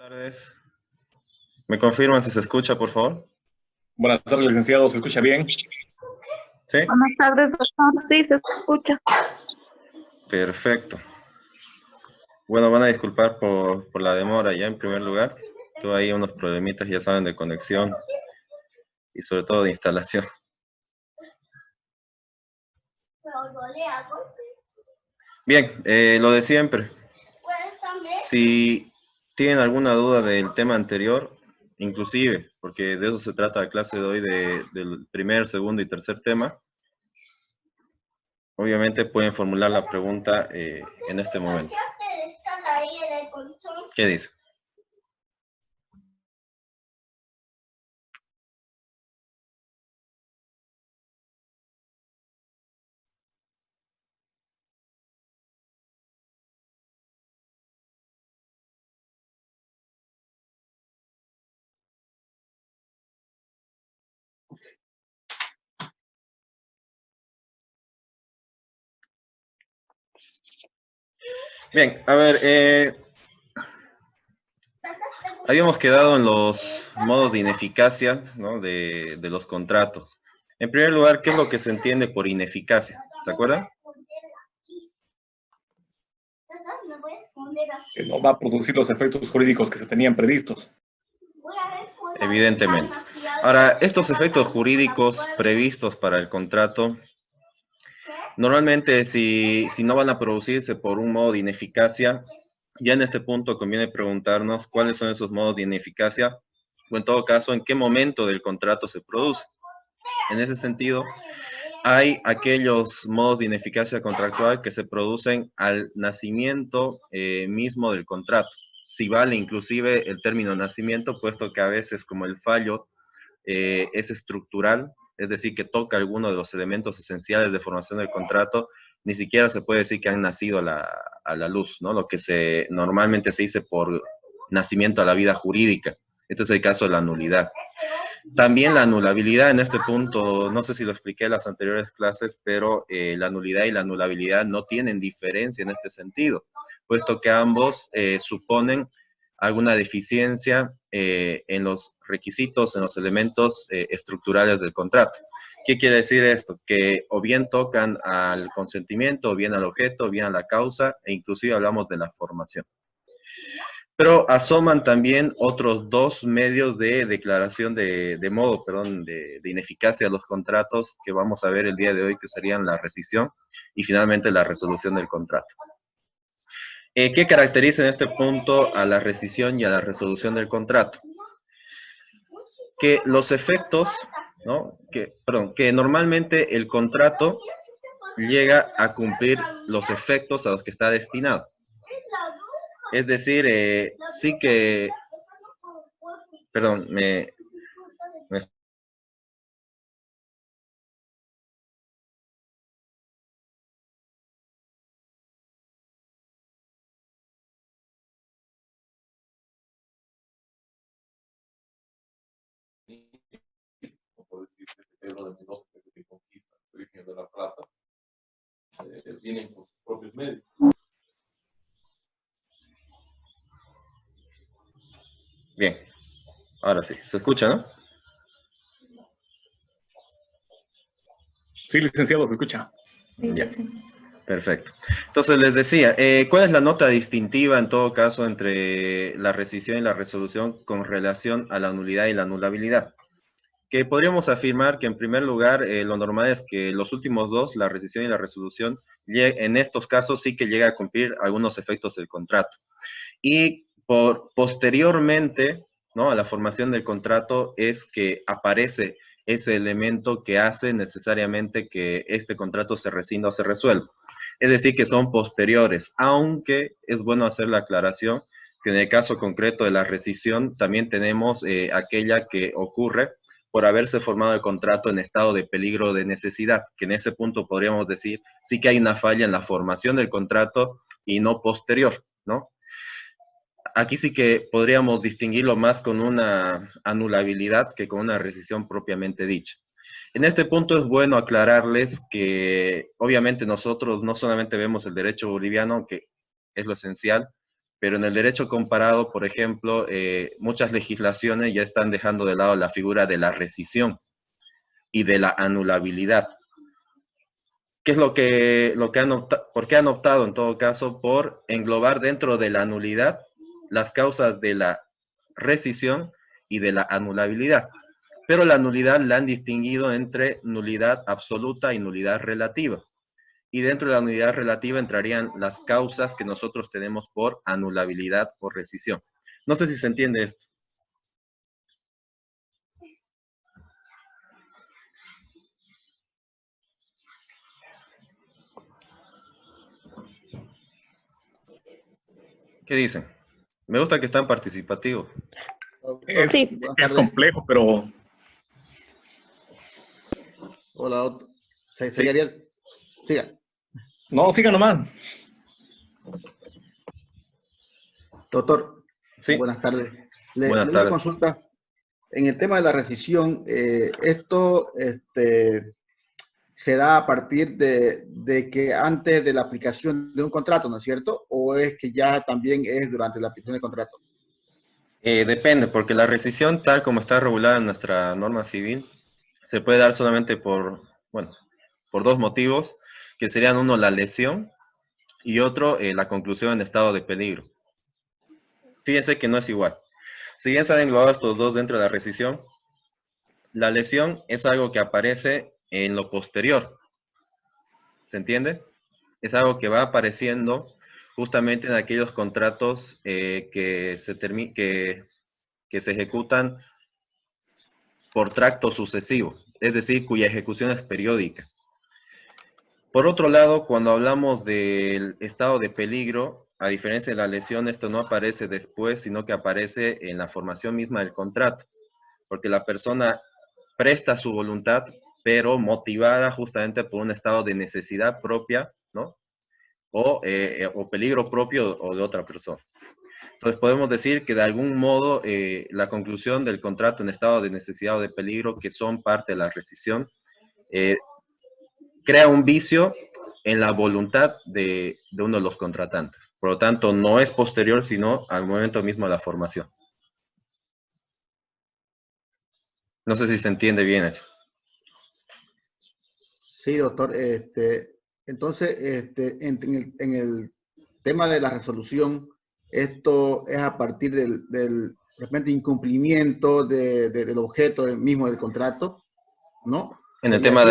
Tardes. ¿Me confirman si se escucha, por favor? Buenas tardes, licenciado. ¿Se escucha bien? ¿Sí? Buenas tardes, doctor. Sí, se escucha. Perfecto. Bueno, van a disculpar por la demora ya en primer lugar. Tuve ahí unos problemitas, ya saben, de conexión y sobre todo de instalación. Bien, lo de siempre. Si tienen alguna duda del tema anterior, inclusive, porque de eso se trata la clase de hoy, del primer, segundo y tercer tema, obviamente pueden formular la pregunta en este momento. ¿Qué dice? Bien, a ver, habíamos quedado en los modos de ineficacia, ¿no? de los contratos. En primer lugar, ¿qué es lo que se entiende por ineficacia? ¿Se acuerdan? Que no va a producir los efectos jurídicos que se tenían previstos. Evidentemente. Ahora, estos efectos jurídicos previstos para el contrato, normalmente si no van a producirse por un modo de ineficacia, ya en este punto conviene preguntarnos cuáles son esos modos de ineficacia, o en todo caso, en qué momento del contrato se produce. En ese sentido, hay aquellos modos de ineficacia contractual que se producen al nacimiento mismo del contrato. Si vale inclusive el término nacimiento, puesto que a veces como el fallo es estructural, es decir, que toca alguno de los elementos esenciales de formación del contrato, ni siquiera se puede decir que han nacido a la luz, ¿no? Lo que normalmente se dice por nacimiento a la vida jurídica. Este es el caso de la nulidad. También la anulabilidad en este punto, no sé si lo expliqué en las anteriores clases, pero la nulidad y la anulabilidad no tienen diferencia en este sentido, puesto que ambos suponen alguna deficiencia en los requisitos, en los elementos estructurales del contrato. ¿Qué quiere decir esto? Que o bien tocan al consentimiento, o bien al objeto, o bien a la causa, e inclusive hablamos de la formación. Pero asoman también otros dos medios de declaración de ineficacia de los contratos que vamos a ver el día de hoy, que serían la rescisión y finalmente la resolución del contrato. ¿Qué caracteriza en este punto a la rescisión y a la resolución del contrato? Que los efectos, ¿no? que normalmente el contrato llega a cumplir los efectos a los que está destinado. Es decir, sí que, perdón, me por decir que Pedro de Mendoza que conquista el origen de la plata, vienen por sus propios medios. Bien, ahora sí, ¿se escucha, no? Sí, licenciado, se escucha. Sí, Ya. sí. Perfecto. Entonces les decía, ¿cuál es la nota distintiva en todo caso entre la rescisión y la resolución con relación a la nulidad y la anulabilidad? Que podríamos afirmar que en primer lugar lo normal es que los últimos dos, la rescisión y la resolución, en estos casos sí que llega a cumplir algunos efectos del contrato. Y posteriormente, ¿no? a la formación del contrato es que aparece ese elemento que hace necesariamente que este contrato se rescinda o se resuelva. Es decir, que son posteriores, aunque es bueno hacer la aclaración que en el caso concreto de la rescisión también tenemos aquella que ocurre por haberse formado el contrato en estado de peligro de necesidad, que en ese punto podríamos decir sí que hay una falla en la formación del contrato y no posterior, ¿no? Aquí sí que podríamos distinguirlo más con una anulabilidad que con una rescisión propiamente dicha. En este punto es bueno aclararles que obviamente nosotros no solamente vemos el derecho boliviano, que es lo esencial, Pero en el derecho comparado, por ejemplo, muchas legislaciones ya están dejando de lado la figura de la rescisión y de la anulabilidad. ¿Qué es por qué han optado en todo caso por englobar dentro de la nulidad las causas de la rescisión y de la anulabilidad? Pero la nulidad la han distinguido entre nulidad absoluta y nulidad relativa. Y dentro de la nulidad relativa entrarían las causas que nosotros tenemos por anulabilidad o rescisión. No sé si se entiende esto. ¿Qué dicen? Me gusta que están participativos. Es, Sí. Buenas es tardes. complejo, pero Hola, doctor. Sí. Soy Ariel. Siga. no, siga nomás. Doctor, Sí, buenas tardes. Le buenas doy una tardes. consulta. En el tema de la rescisión, esto se da a partir de que antes de la aplicación de un contrato, ¿no es cierto? ¿O es que ya también es durante la aplicación del contrato? Depende, porque la rescisión, tal como está regulada en nuestra norma civil, se puede dar solamente bueno, por dos motivos, que serían uno, la lesión, y otro, la conclusión en estado de peligro. Fíjense que no es igual. Si bien se han englobado estos dos dentro de la rescisión, la lesión es algo que aparece en lo posterior. ¿Se entiende? Es algo que va apareciendo justamente en aquellos contratos que se ejecutan por tracto sucesivo, es decir, cuya ejecución es periódica. Por otro lado, cuando hablamos del estado de peligro, a diferencia de la lesión, esto no aparece después, sino que aparece en la formación misma del contrato, porque la persona presta su voluntad, pero motivada justamente por un estado de necesidad propia, ¿no? O peligro propio o de otra persona. Entonces podemos decir que de algún modo la conclusión del contrato en estado de necesidad o de peligro, que son parte de la rescisión, crea un vicio en la voluntad de uno de los contratantes. Por lo tanto, no es posterior, sino al momento mismo de la formación. No sé si se entiende bien eso. Sí, doctor. Entonces, en el tema de la resolución, esto es a partir de repente, incumplimiento del objeto mismo del contrato, ¿no? En el ¿Sería tema así?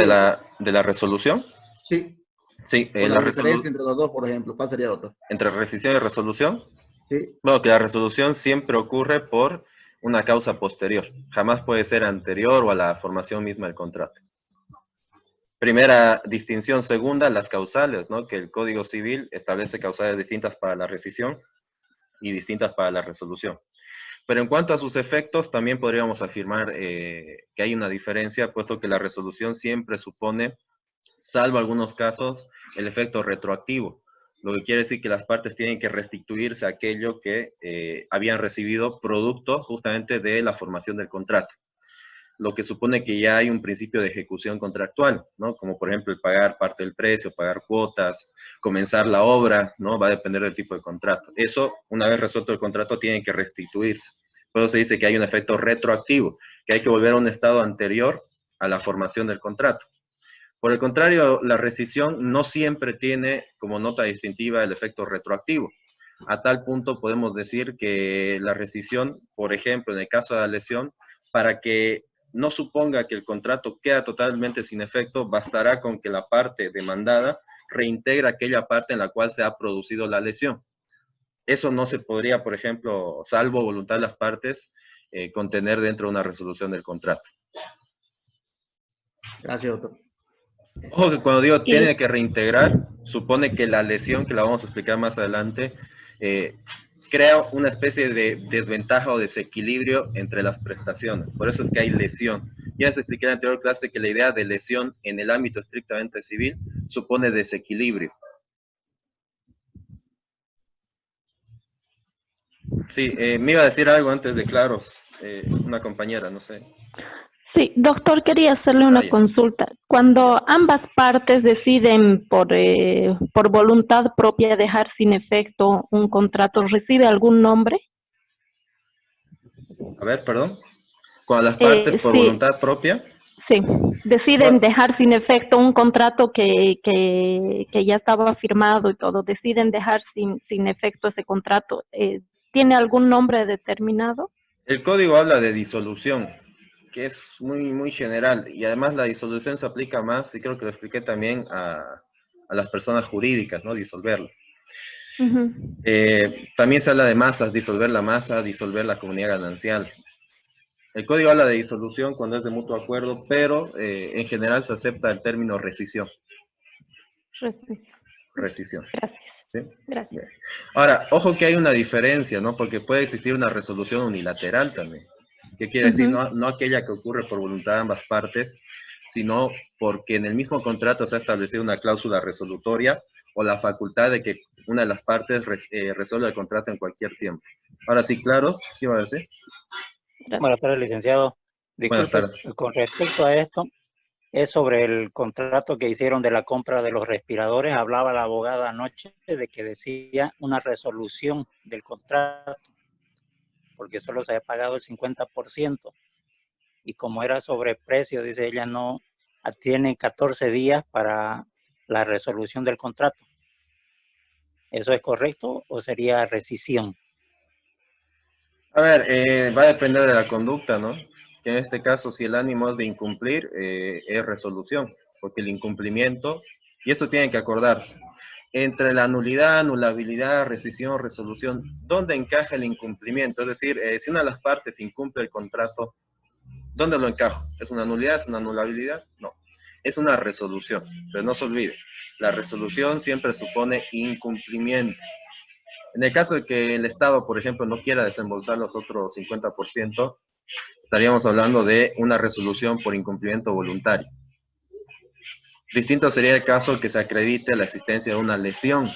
de la resolución, Sí. sí, O la diferencia entre los dos, por ejemplo. ¿Cuál sería, doctor? entre rescisión y resolución, Sí. bueno, que la resolución siempre ocurre por una causa posterior. Jamás puede ser anterior o a la formación misma del contrato. Primera distinción. Segunda, las causales, ¿no? Que el Código Civil establece causales distintas para la rescisión y distintas para la resolución. Pero en cuanto a sus efectos, también podríamos afirmar que hay una diferencia, puesto que la resolución siempre supone, salvo algunos casos, el efecto retroactivo, lo que quiere decir que las partes tienen que restituirse a aquello que habían recibido producto justamente de la formación del contrato, lo que supone que ya hay un principio de ejecución contractual, ¿no? Como por ejemplo el pagar parte del precio, pagar cuotas, comenzar la obra, ¿no? Va a depender del tipo de contrato. Eso, una vez resuelto el contrato, tiene que restituirse. Por eso se dice que hay un efecto retroactivo, que hay que volver a un estado anterior a la formación del contrato. Por el contrario, la rescisión no siempre tiene como nota distintiva el efecto retroactivo. A tal punto podemos decir que la rescisión, por ejemplo, en el caso de la lesión, para que no suponga que el contrato queda totalmente sin efecto, bastará con que la parte demandada reintegra aquella parte en la cual se ha producido la lesión. Eso no se podría, por ejemplo, salvo voluntad de las partes, contener dentro de una resolución del contrato. Gracias, doctor. Ojo que cuando digo Sí. tiene que reintegrar, supone que la lesión, que la vamos a explicar más adelante, crea una especie de desventaja o desequilibrio entre las prestaciones. Por eso es que hay lesión. Ya les expliqué en la anterior clase que la idea de lesión en el ámbito estrictamente civil supone desequilibrio. Sí, me iba a decir algo antes de Claros, una compañera, no sé. Sí, doctor, quería hacerle una Ya. consulta. Cuando ambas partes deciden por voluntad propia dejar sin efecto un contrato, ¿recibe algún nombre? A ver, perdón. Cuando las partes por Sí, voluntad propia, sí, deciden bueno, dejar sin efecto un contrato que ya estaba firmado y todo, deciden dejar sin efecto ese contrato. ¿Tiene algún nombre determinado? el código habla de disolución, que es muy general, y además la disolución se aplica más, y creo que lo expliqué también a las personas jurídicas, ¿no? Disolverlo. Ujú. También se habla de masas, disolver la masa, disolver la comunidad ganancial. El código habla de disolución cuando es de mutuo acuerdo, pero en general se acepta el término rescisión. Rescisión. Rescisión. Gracias, ¿Sí? gracias. Bien. Ahora, ojo que hay una diferencia, ¿no? Porque puede existir una resolución unilateral también. ¿Qué quiere decir? Ujú. No aquella que ocurre por voluntad de ambas partes, sino porque en el mismo contrato se ha establecido una cláusula resolutoria o la facultad de que una de las partes resuelva el contrato en cualquier tiempo. Ahora sí, claros, ¿qué iba a decir? Gracias. Buenas tardes, licenciado. Buenas Disculpe, tardes. con respecto a esto, es sobre el contrato que hicieron de la compra de los respiradores. Hablaba la abogada anoche de que decía una resolución del contrato, porque solo se había pagado el 50%. Y como era sobreprecio, dice ella, no tiene 14 días para la resolución del contrato. ¿Eso es correcto o sería rescisión? A ver, va a depender de la conducta, ¿no? Que en este caso, si el ánimo es de incumplir, es resolución, porque el incumplimiento, y eso tienen que acordarse, entre la nulidad, anulabilidad, rescisión, resolución, ¿dónde encaja el incumplimiento? Es decir, si una de las partes incumple el contrato, ¿dónde lo encajo? ¿Es una nulidad? ¿Es una anulabilidad? No, es una resolución, pero no se olvide, la resolución siempre supone incumplimiento. En el caso de que el Estado, por ejemplo, no quiera desembolsar los otros 50%, estaríamos hablando de una resolución por incumplimiento voluntario. Distinto sería el caso que se acredite la existencia de una lesión.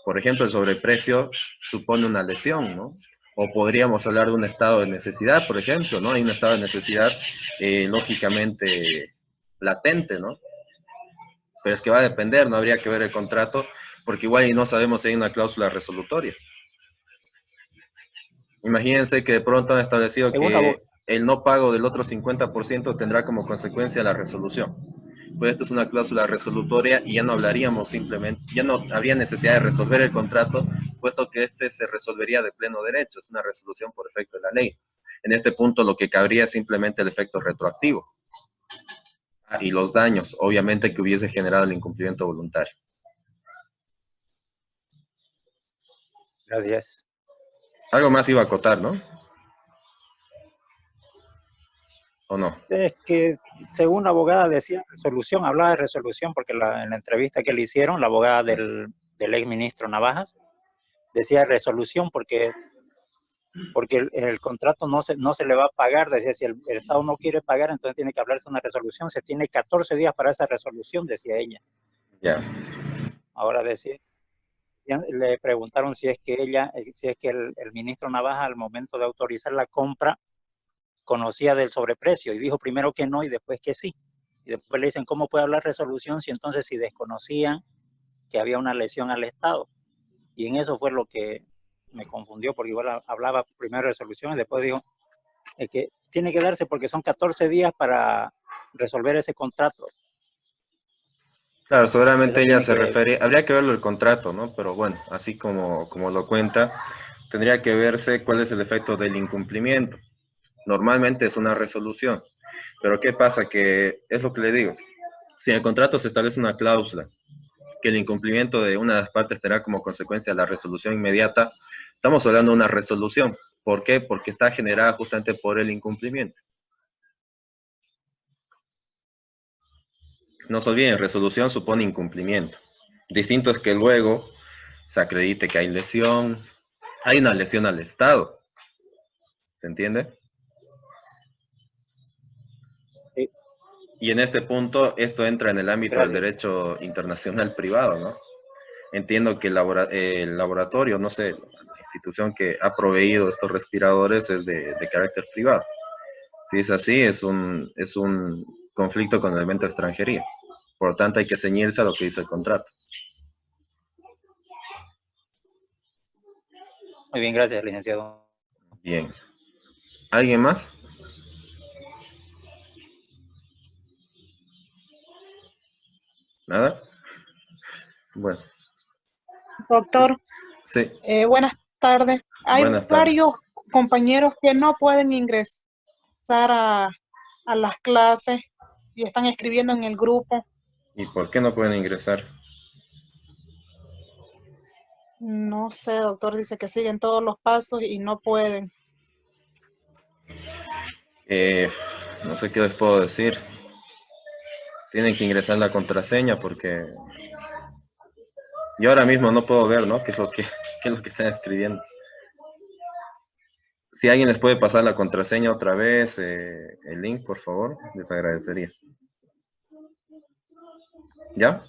Por ejemplo, el sobreprecio supone una lesión, ¿no? O podríamos hablar de un estado de necesidad, por ejemplo, ¿no? Hay un estado de necesidad lógicamente latente, ¿no? Pero es que va a depender, no habría que ver el contrato, porque igual y no sabemos si hay una cláusula resolutoria. Imagínense que de pronto han establecido Según la que el no pago del otro 50% tendrá como consecuencia la resolución. Pues esto es una cláusula resolutoria y ya no hablaríamos simplemente, ya no habría necesidad de resolver el contrato, puesto que este se resolvería de pleno derecho, es una resolución por efecto de la ley. En este punto lo que cabría es simplemente el efecto retroactivo y los daños, obviamente, que hubiese generado el incumplimiento voluntario. Gracias. Algo más iba a acotar, ¿no? ¿O no? Es que según la abogada decía resolución, hablaba de resolución, porque en la entrevista que le hicieron, la abogada del ex ministro Navajas decía resolución porque el contrato no se le va a pagar. Decía, si el Estado no quiere pagar, entonces tiene que hablarse de una resolución. Se tiene 14 días para esa resolución, decía ella. Ya. Ahora decía, le preguntaron si es que el ministro Navajas, al momento de autorizar la compra, conocía del sobreprecio, y dijo primero que no y después que sí. Y después le dicen, ¿cómo puede hablar resolución si desconocían que había una lesión al Estado? Y en eso fue lo que me confundió, porque igual hablaba primero de resolución y después dijo que tiene que darse porque son 14 días para resolver ese contrato. Claro, seguramente Eso ella tiene se que... refiere, habría que verlo el contrato, ¿no? Pero bueno, así como lo cuenta, tendría que verse cuál es el efecto del incumplimiento. Normalmente es una resolución, pero ¿qué pasa? Que es lo que le digo, si en el contrato se establece una cláusula que el incumplimiento de una de las partes tendrá como consecuencia la resolución inmediata, estamos hablando de una resolución. ¿Por qué? Porque está generada justamente por el incumplimiento. No se olviden, resolución supone incumplimiento. Distinto es que luego se acredite que hay lesión, hay una lesión al Estado. ¿Se entiende? Sí, Y en este punto, esto entra en el ámbito del gracias. derecho internacional privado, ¿no? Entiendo que el laboratorio, no sé, la institución que ha proveído estos respiradores es de carácter privado. Si es así, es un conflicto con el elemento de extranjería. Por lo tanto, hay que ceñirse a lo que dice el contrato. Muy bien, gracias, licenciado. Bien. ¿Alguien más? ¿Nada? Bueno, Doctor, sí. buenas tardes. Hay Buenas tardes. varios compañeros que no pueden ingresar a las clases y están escribiendo en el grupo. ¿Y por qué no pueden ingresar? No sé, doctor, dice que siguen todos los pasos y no pueden. No sé qué les puedo decir. Tienen que ingresar la contraseña porque yo ahora mismo no puedo ver, ¿no? ¿Qué es lo que están escribiendo? Si alguien les puede pasar la contraseña otra vez, el link, por favor, les agradecería. ¿Ya?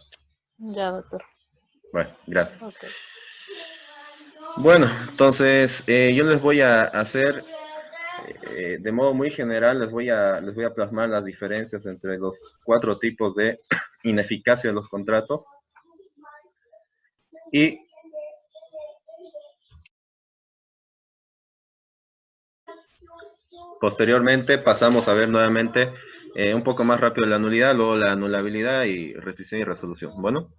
Ya, doctor. Bueno, gracias. Okay. Bueno, entonces yo les voy a hacer, de modo muy general, les voy a plasmar las diferencias entre los 4 tipos de ineficacia de los contratos. Y posteriormente pasamos a ver nuevamente un poco más rápido la nulidad, luego la anulabilidad y rescisión y resolución. Bueno.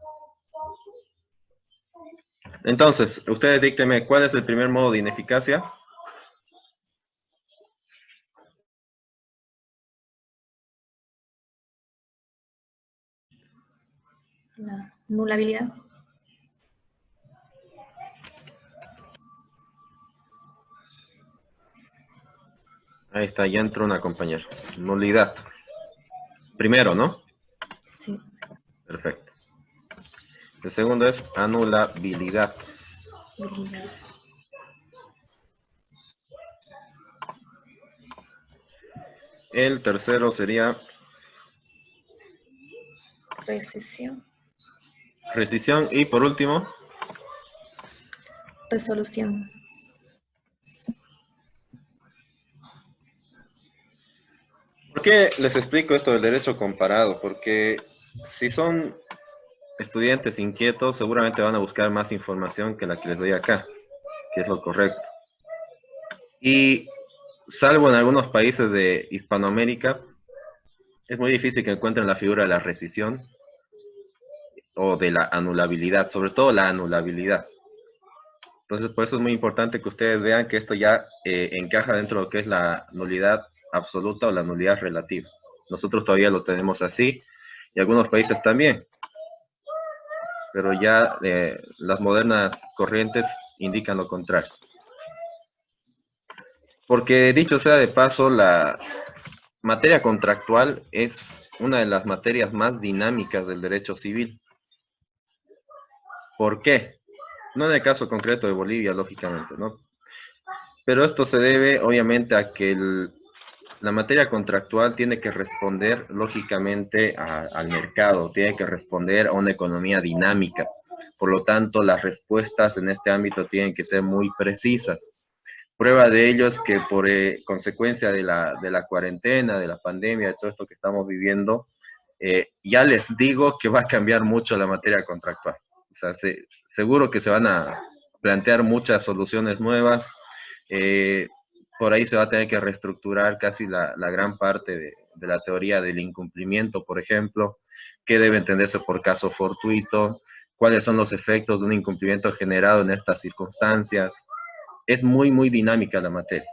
Entonces, ustedes díctenme, ¿cuál es el primer modo de ineficacia? La nulabilidad. Ahí está, ya entró una compañera. Nulidad. Primero, ¿no? Sí. Perfecto. El segundo es anulabilidad. Habilidad. El tercero sería Rescisión. rescisión. Y por último, Resolución. ¿por qué les explico esto del derecho comparado? Porque si son estudiantes inquietos, seguramente van a buscar más información que la que les doy acá, que es lo correcto. Y salvo en algunos países de Hispanoamérica, es muy difícil que encuentren la figura de la rescisión o de la anulabilidad, sobre todo la anulabilidad. Entonces, por eso es muy importante que ustedes vean que esto ya encaja dentro de lo que es la nulidad absoluta o la nulidad relativa. Nosotros todavía lo tenemos así, y algunos países también. Pero ya las modernas corrientes indican lo contrario. Porque dicho sea de paso, la materia contractual es una de las materias más dinámicas del derecho civil. ¿Por qué? No en el caso concreto de Bolivia, lógicamente, ¿no? Pero esto se debe, obviamente, a que la materia contractual tiene que responder, lógicamente, al mercado, tiene que responder a una economía dinámica. Por lo tanto, las respuestas en este ámbito tienen que ser muy precisas. Prueba de ello es que por consecuencia de la cuarentena, de la pandemia, de todo esto que estamos viviendo, ya les digo que va a cambiar mucho la materia contractual. O sea, seguro que se van a plantear muchas soluciones nuevas. Por ahí se va a tener que reestructurar casi la gran parte de la teoría del incumplimiento, por ejemplo, qué debe entenderse por caso fortuito, cuáles son los efectos de un incumplimiento generado en estas circunstancias. Es muy, muy dinámica la materia,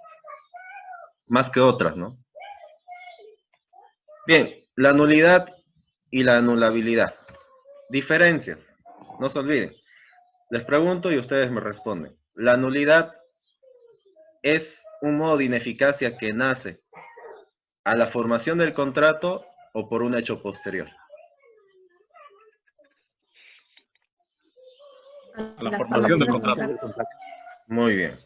más que otras, ¿no? Bien, la nulidad y la anulabilidad. Diferencias, no se olviden. Les pregunto y ustedes me responden. La nulidad es un modo de ineficacia que nace a la formación del contrato o por un hecho posterior. A la formación del contrato. Muy bien.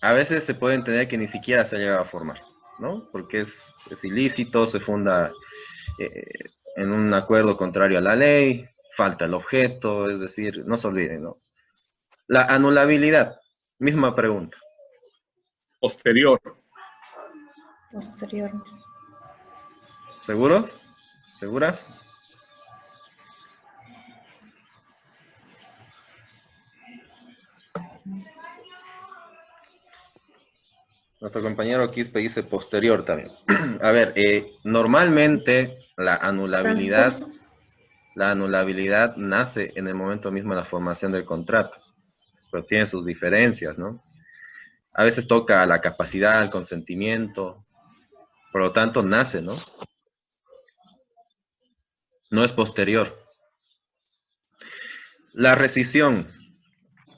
A veces se puede entender que ni siquiera se ha llegado a formar, ¿no? Porque es ilícito, se funda en un acuerdo contrario a la ley, falta el objeto, es decir, no se olviden, ¿no? La anulabilidad, misma pregunta. Posterior. Posterior. ¿Seguros? ¿Seguras? Nuestro compañero Quispe dice posterior también. A ver, normalmente Transcurso. la anulabilidad nace en el momento mismo de la formación del contrato, pero tiene sus diferencias, ¿no? A veces toca la capacidad, el consentimiento, por lo tanto nace, ¿no? No es posterior. La rescisión,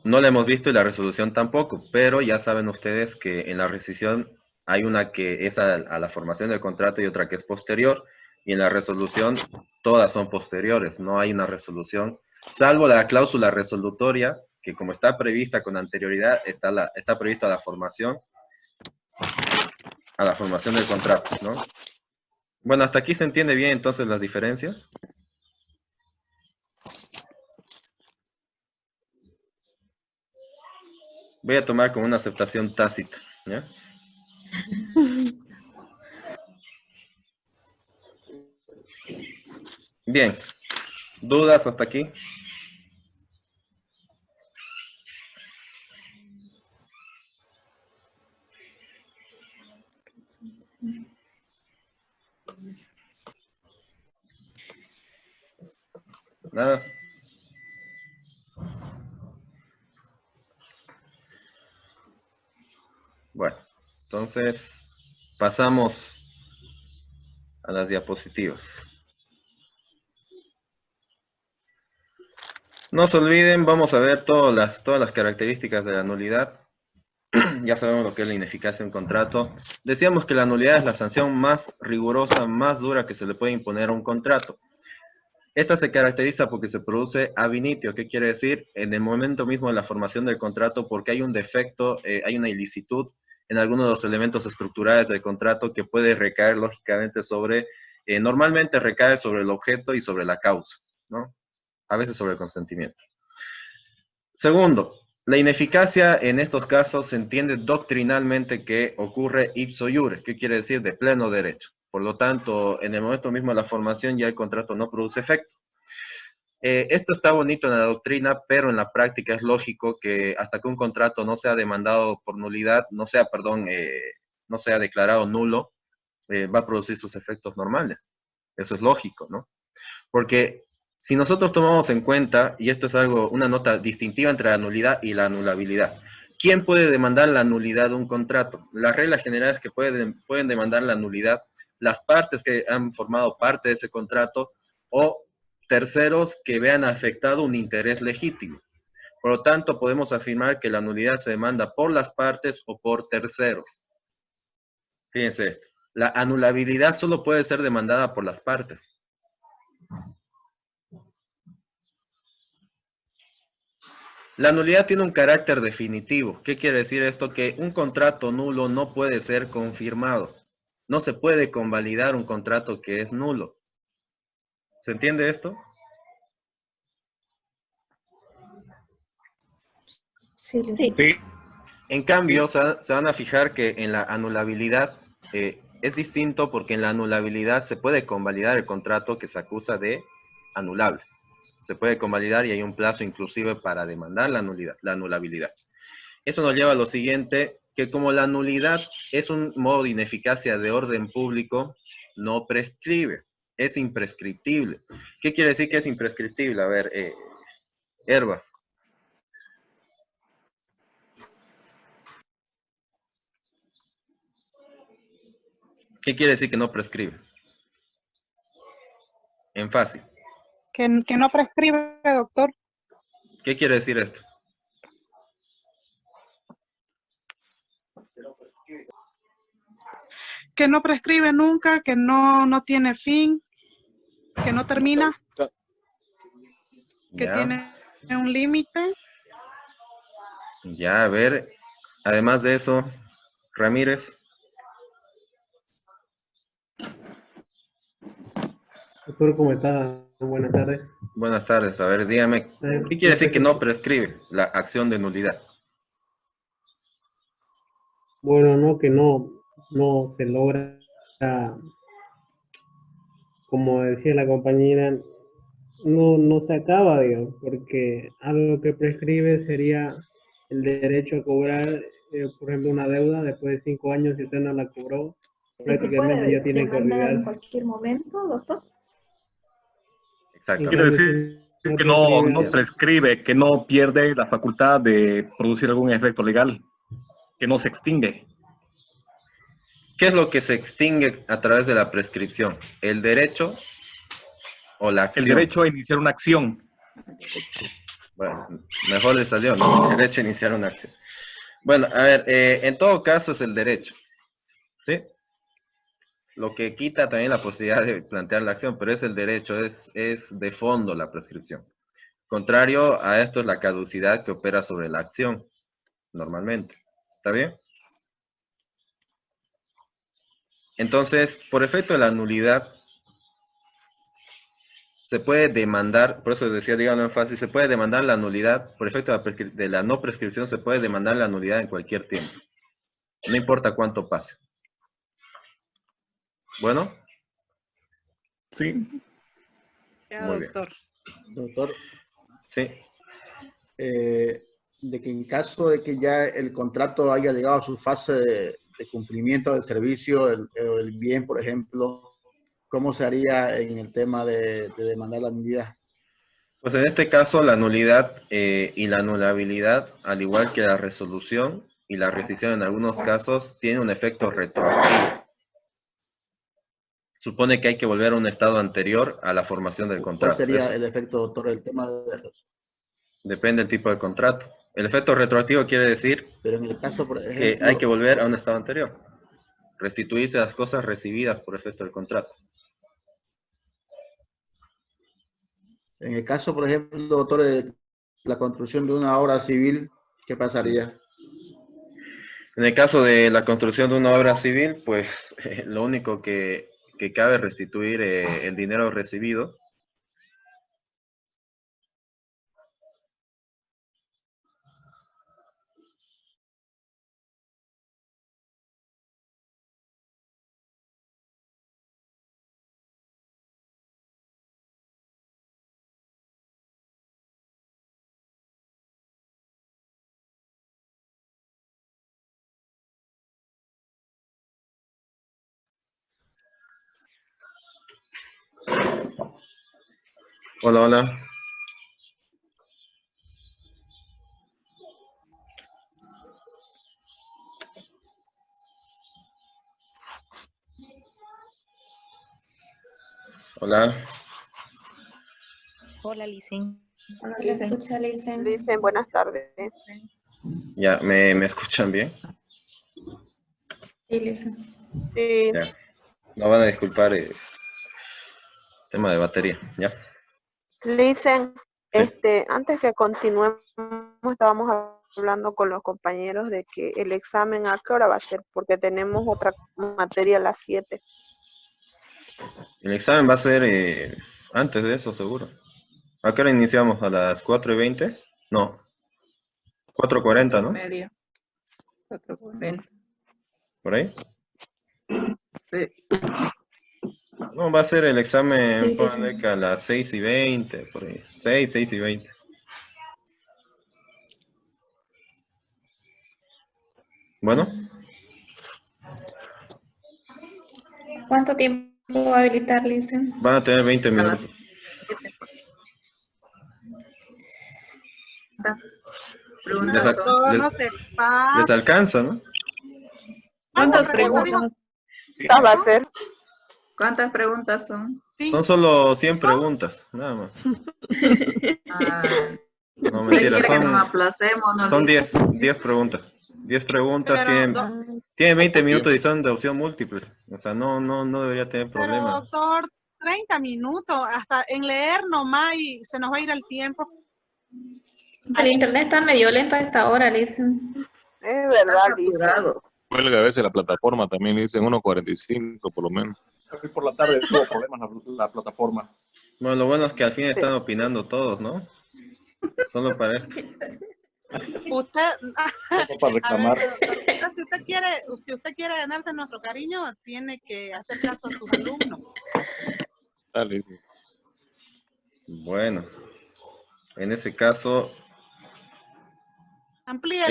no la hemos visto y la resolución tampoco, pero ya saben ustedes que en la rescisión hay una que es a la formación del contrato y otra que es posterior, y en la resolución todas son posteriores, no hay una resolución, salvo la cláusula resolutoria, que como está prevista con anterioridad, está prevista la formación del contrato, ¿no? Bueno, hasta aquí se entiende bien entonces las diferencias. Voy a tomar como una aceptación tácita, ¿ya? Bien, ¿dudas hasta aquí? Nada. Bueno, entonces pasamos a las diapositivas. No se olviden, vamos a ver todas las características de la nulidad. Ya sabemos lo que es la ineficacia de un contrato. Decíamos que la nulidad es la sanción más rigurosa, más dura que se le puede imponer a un contrato. Esta se caracteriza porque se produce ab initio. ¿Qué quiere decir? En el momento mismo de la formación del contrato, porque hay un defecto, hay una ilicitud en algunos de los elementos estructurales del contrato que puede recaer lógicamente sobre, normalmente recae sobre el objeto y sobre la causa, ¿no? A veces sobre el consentimiento. Segundo, la ineficacia en estos casos se entiende doctrinalmente que ocurre ipso iure. ¿Qué quiere decir? De pleno derecho. Por lo tanto, en el momento mismo de la formación ya el contrato no produce efecto. Esto está bonito en la doctrina, pero en la práctica es lógico que hasta que un contrato no sea demandado por nulidad, no sea declarado nulo, va a producir sus efectos normales. Eso es lógico, ¿no? Porque si nosotros tomamos en cuenta, y esto es una nota distintiva entre la nulidad y la anulabilidad, ¿quién puede demandar la nulidad de un contrato? Las reglas generales que pueden demandar la nulidad, las partes que han formado parte de ese contrato o terceros que vean afectado un interés legítimo. Por lo tanto, podemos afirmar que la nulidad se demanda por las partes o por terceros. Fíjense esto. La anulabilidad solo puede ser demandada por las partes. La nulidad tiene un carácter definitivo. ¿Qué quiere decir esto? Que un contrato nulo no puede ser confirmado. No se puede convalidar un contrato que es nulo. ¿Se entiende esto? Sí, Sí. Sí, En cambio, se van a fijar que en la anulabilidad es distinto porque en la anulabilidad se puede convalidar el contrato que se acusa de anulable. Se puede convalidar y hay un plazo inclusive para demandar la anulabilidad. Eso nos lleva a lo siguiente, que como la nulidad es un modo de ineficacia de orden público, no prescribe, es imprescriptible. ¿Qué quiere decir que es imprescriptible? A ver, Herbas. ¿Qué quiere decir que no prescribe? En fácil. Que no prescribe, doctor. ¿Qué quiere decir esto? Que no prescribe nunca, que no tiene fin, que no termina, que Ya, tiene un límite. ya, a ver. Además de eso, Ramírez. Doctor, ¿cómo está? Buenas tardes. Buenas tardes. A ver, dígame, ¿qué quiere decir que no prescribe la acción de nulidad? Bueno, no, que no no se logra, como decía la compañera, no se acaba, digamos, porque algo que prescribe sería el derecho a cobrar, por ejemplo, una deuda después de 5 años, si usted no la cobró, ¿Se prácticamente puede ya tiene que demandar en olvidarse. cualquier momento, doctor? En Exactamente. Quiere cambio, decir si no que no, prescribe no algo, prescribe, que no pierde la facultad de producir algún efecto legal, que no se extingue. ¿Qué es lo que se extingue a través de la prescripción? ¿El derecho o la El acción? derecho a iniciar una acción. Bueno, mejor le salió, ¿no? El derecho a iniciar una acción. Bueno, a ver, en todo caso es el derecho, ¿sí? Lo que quita también la posibilidad de plantear la acción, pero es el derecho, es de fondo la prescripción. Contrario a esto es la caducidad que opera sobre la acción, normalmente. ¿Está bien? Entonces, por efecto de la nulidad, se puede demandar, por eso decía, díganlo en fácil, se puede demandar la nulidad, por efecto de la no prescripción, se puede demandar la nulidad en cualquier tiempo. No importa cuánto pase. Bueno, Sí. Ya, muy bien. doctor. Doctor, Sí, de que en caso de que ya el contrato haya llegado a su fase de cumplimiento del servicio, el bien, por ejemplo, ¿cómo se haría en el tema de demandar la nulidad? pues en este caso la nulidad y la anulabilidad, al igual que la resolución y la rescisión en algunos casos, tiene un efecto retroactivo. Supone que hay que volver a un estado anterior a la formación del ¿Cuál contrato. sería Eso el efecto, doctor, del tema de... depende del tipo de contrato. El efecto retroactivo quiere decir Pero en el caso, por que hay que ejemplo, volver a un estado anterior. Restituirse las cosas recibidas por efecto del contrato. en el caso, por ejemplo, doctor, de la construcción de una obra civil, ¿qué pasaría? En el caso de la construcción de una obra civil, pues lo único que cabe es restituir el dinero recibido. Hola, hola. Hola. Hola, Licen. Hola, ¿se escucha, Lisen? Dicen buenas tardes. Ya, ¿me escuchan bien? Sí, Lisen. Sí, Ya. No van a disculpar tema de batería, ¿ya? dicen, Sí. antes que continuemos, estábamos hablando con los compañeros de que el examen a qué hora va a ser, porque tenemos otra materia a las 7. El examen va a ser antes de eso, seguro. ¿A qué hora iniciamos? ¿A las 4:20? No, 4:40, ¿no? 4:30. 4:40. ¿Por ahí? Sí. No, va a ser el examen, Sí, pónganle Lisen. que a las 6:20, por ahí. 6:20. Bueno, ¿Cuánto tiempo va a habilitar, Lisen? van a tener 20 A las minutos. 7. Les, Preguntas a- son. Doctor, les- no se pasa. les alcanza, ¿no? ¿Cuántas ¿Cuántas preguntas? preguntas? Va a ser. ¿Cuántas preguntas son? Sí. Son solo 100 preguntas, nada más. Ah, No, ¿usted mentira, quiere que nos son aplacemos, no, Son Liz? 10 preguntas. 10 preguntas Pero, tienen 20 minutos y son de opción múltiple. O sea, no debería tener pero problema. doctor, 30 minutos, hasta en leer nomás y se nos va a ir el tiempo. El internet está medio lento a esta hora, Lisen. Es Está verdad, dicen. saturado. Cuelga a veces la plataforma, también le dicen 1:45 por lo menos. Hoy por la tarde tuvo problemas la plataforma. Bueno, lo bueno es que al fin Sí. están opinando todos, ¿no? Solo para esto. Usted, Solo para a ver, reclamar. doctor, usted Entonces, si usted quiere ganarse nuestro cariño, tiene que hacer caso a sus alumnos. Dale. Bueno, en ese caso, Amplíelo,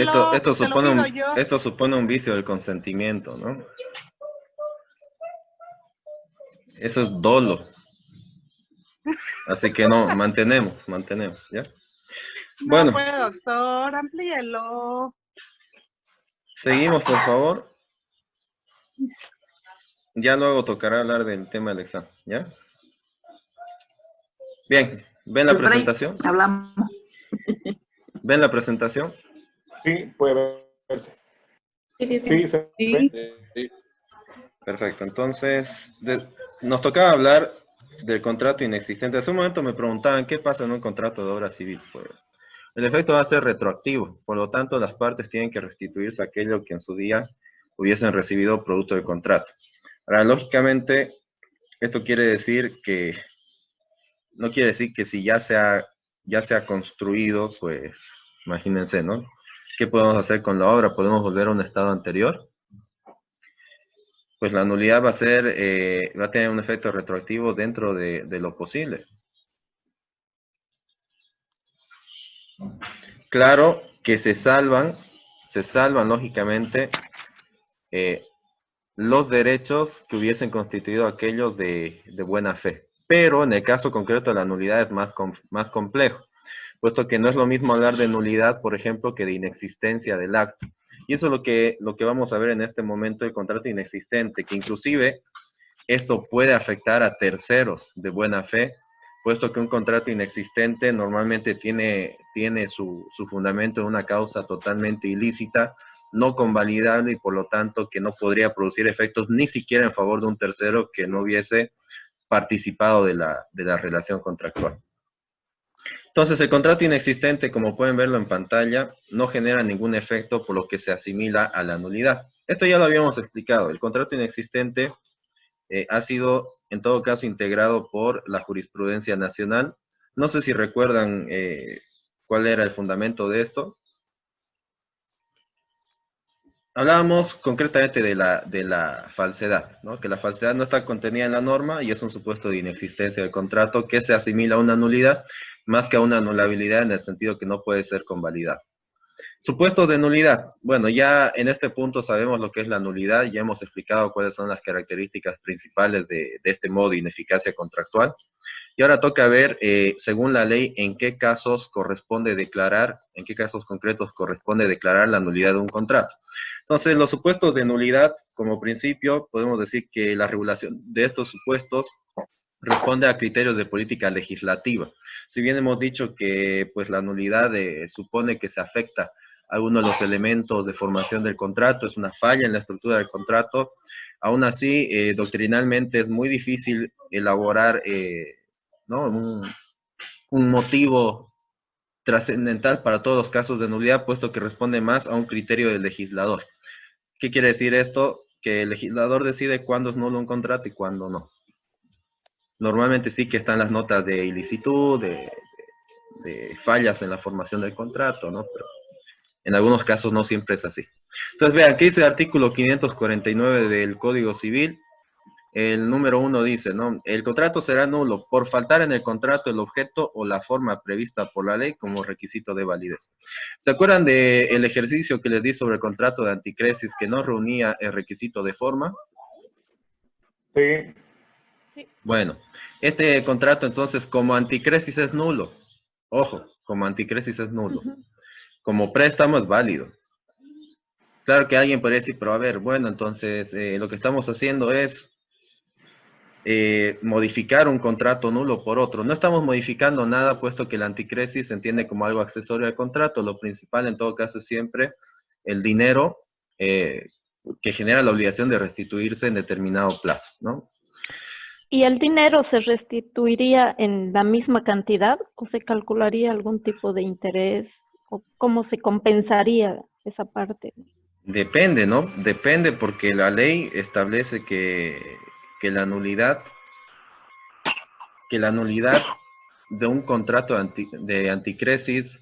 se lo pido yo. esto supone un vicio del consentimiento, ¿no? Eso es dolo. Así que no, mantenemos, ¿ya? No, Bueno, pues, doctor, amplíelo. seguimos, por favor. Ya luego tocará hablar del tema del examen, ¿ya? Bien, ¿ven la presentación? Hablamos. ¿Ven la presentación? Sí, puede verse. Sí. Sí, se ve. Sí. Perfecto, entonces nos tocaba hablar del contrato inexistente. Hace un momento me preguntaban qué pasa en un contrato de obra civil. Pues, el efecto va a ser retroactivo, por lo tanto las partes tienen que restituirse aquello que en su día hubiesen recibido producto del contrato. Ahora, lógicamente, esto quiere decir que, no quiere decir que si ya se ha construido, pues, imagínense, ¿no? ¿Qué podemos hacer con la obra? ¿Podemos volver a un estado anterior? Pues la nulidad va a tener un efecto retroactivo dentro de lo posible. Claro que se salvan lógicamente los derechos que hubiesen constituido aquellos de buena fe. Pero en el caso concreto la nulidad es más complejo, puesto que no es lo mismo hablar de nulidad, por ejemplo, que de inexistencia del acto. Y eso es lo que vamos a ver en este momento, el contrato inexistente, que inclusive esto puede afectar a terceros de buena fe, puesto que un contrato inexistente normalmente tiene su fundamento en una causa totalmente ilícita, no convalidable y por lo tanto que no podría producir efectos ni siquiera en favor de un tercero que no hubiese participado de la relación contractual. Entonces, el contrato inexistente, como pueden verlo en pantalla, no genera ningún efecto por lo que se asimila a la nulidad. Esto ya lo habíamos explicado. El contrato inexistente ha sido, en todo caso, integrado por la jurisprudencia nacional. No sé si recuerdan cuál era el fundamento de esto. Hablábamos concretamente de la falsedad, ¿no? Que la falsedad no está contenida en la norma y es un supuesto de inexistencia del contrato que se asimila a una nulidad más que a una anulabilidad en el sentido que no puede ser convalidada. Supuestos de nulidad. Bueno, ya en este punto sabemos lo que es la nulidad, ya hemos explicado cuáles son las características principales de este modo de ineficacia contractual. Y ahora toca ver, según la ley, en qué casos corresponde declarar, en qué casos concretos corresponde declarar la nulidad de un contrato. Entonces, los supuestos de nulidad, como principio, podemos decir que la regulación de estos supuestos responde a criterios de política legislativa. Si bien hemos dicho que pues, la nulidad supone que se afecta a uno de los elementos de formación del contrato, es una falla en la estructura del contrato, aún así, doctrinalmente es muy difícil elaborar ¿no? un motivo trascendental para todos los casos de nulidad, puesto que responde más a un criterio del legislador. ¿Qué quiere decir esto? Que el legislador decide cuándo es nulo un contrato y cuándo no. Normalmente sí que están las notas de ilicitud, de fallas en la formación del contrato, ¿no? Pero en algunos casos no siempre es así. Entonces vean, ¿qué dice el artículo 549 del Código Civil? El número 1 dice, ¿no? El contrato será nulo por faltar en el contrato el objeto o la forma prevista por la ley como requisito de validez. ¿Se acuerdan del ejercicio que les di sobre el contrato de anticresis que no reunía el requisito de forma? Sí. Bueno, este contrato entonces como anticresis es nulo. Ojo, como anticresis es nulo. Como préstamo es válido. Claro que alguien podría decir, pero a ver, bueno, entonces lo que estamos haciendo es modificar un contrato nulo por otro. No estamos modificando nada, puesto que el anticresis se entiende como algo accesorio al contrato. Lo principal en todo caso es siempre el dinero que genera la obligación de restituirse en determinado plazo, ¿no? ¿Y el dinero se restituiría en la misma cantidad o se calcularía algún tipo de interés? ¿O cómo se compensaría esa parte? Depende, ¿no? Depende porque la ley establece que la nulidad de un contrato de anticresis,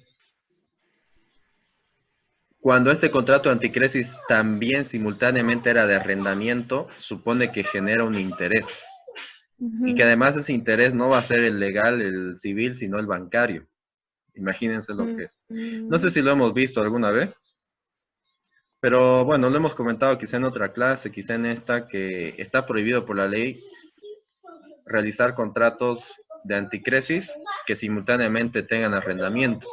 Cuando este contrato de anticresis también simultáneamente era de arrendamiento, supone que genera un interés. Y que además ese interés no va a ser el legal, el civil, sino el bancario. Imagínense lo que es. No sé si lo hemos visto alguna vez, pero bueno, lo hemos comentado quizá en otra clase, quizá en esta, que está prohibido por la ley realizar contratos de anticresis que simultáneamente tengan arrendamiento.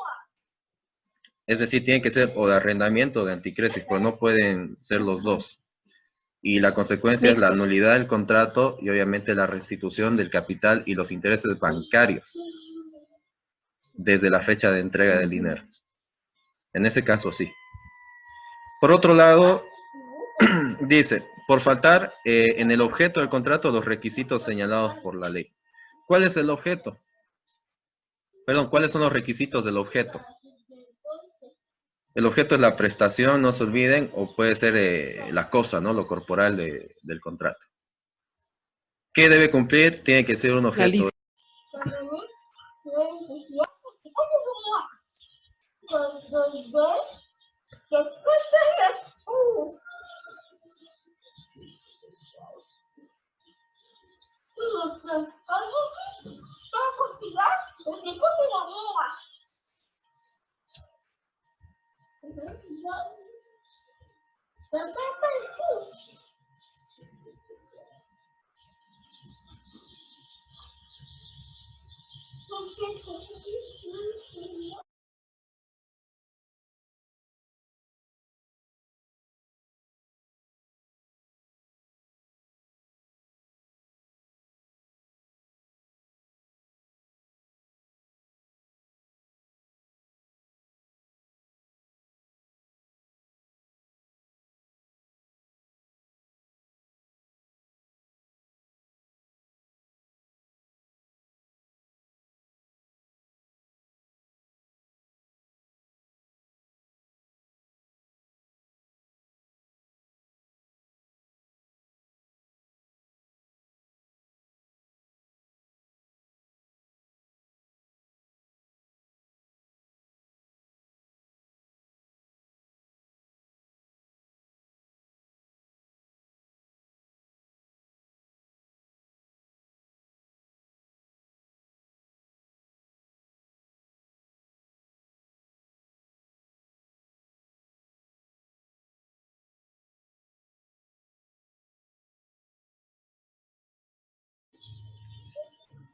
Es decir, tiene que ser o de arrendamiento o de anticresis, pero no pueden ser los dos. Y la consecuencia es la nulidad del contrato y obviamente la restitución del capital y los intereses bancarios desde la fecha de entrega del dinero. En ese caso sí. Por otro lado, dice, por faltar en el objeto del contrato los requisitos señalados por la ley. ¿Cuál es el objeto? Perdón, ¿cuáles son los requisitos del objeto? El objeto es la prestación, no se olviden, o puede ser la cosa, ¿no? Lo corporal del contrato. ¿Qué debe cumplir? Tiene que ser un objeto.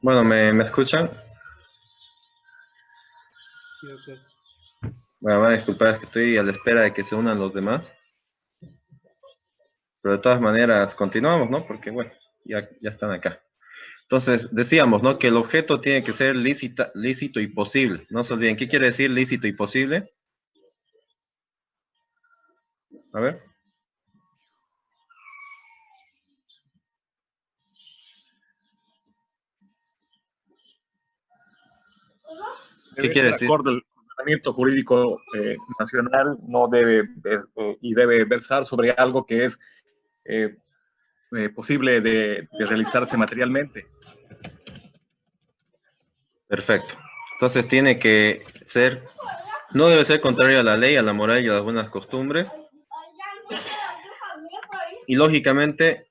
Bueno, ¿me escuchan? Bueno, van a disculpar, es que estoy a la espera de que se unan los demás. Pero de todas maneras, continuamos, ¿no? Porque, bueno, ya están acá. Entonces, decíamos, ¿no? Que el objeto tiene que ser lícito y posible. No se olviden, ¿qué quiere decir lícito y posible? A ver. ¿Qué quiere decir? Acorde al ordenamiento jurídico nacional, no debe y debe versar sobre algo que es posible de realizarse materialmente. Perfecto. Entonces tiene que ser, no debe ser contrario a la ley, a la moral y a las buenas costumbres. Y lógicamente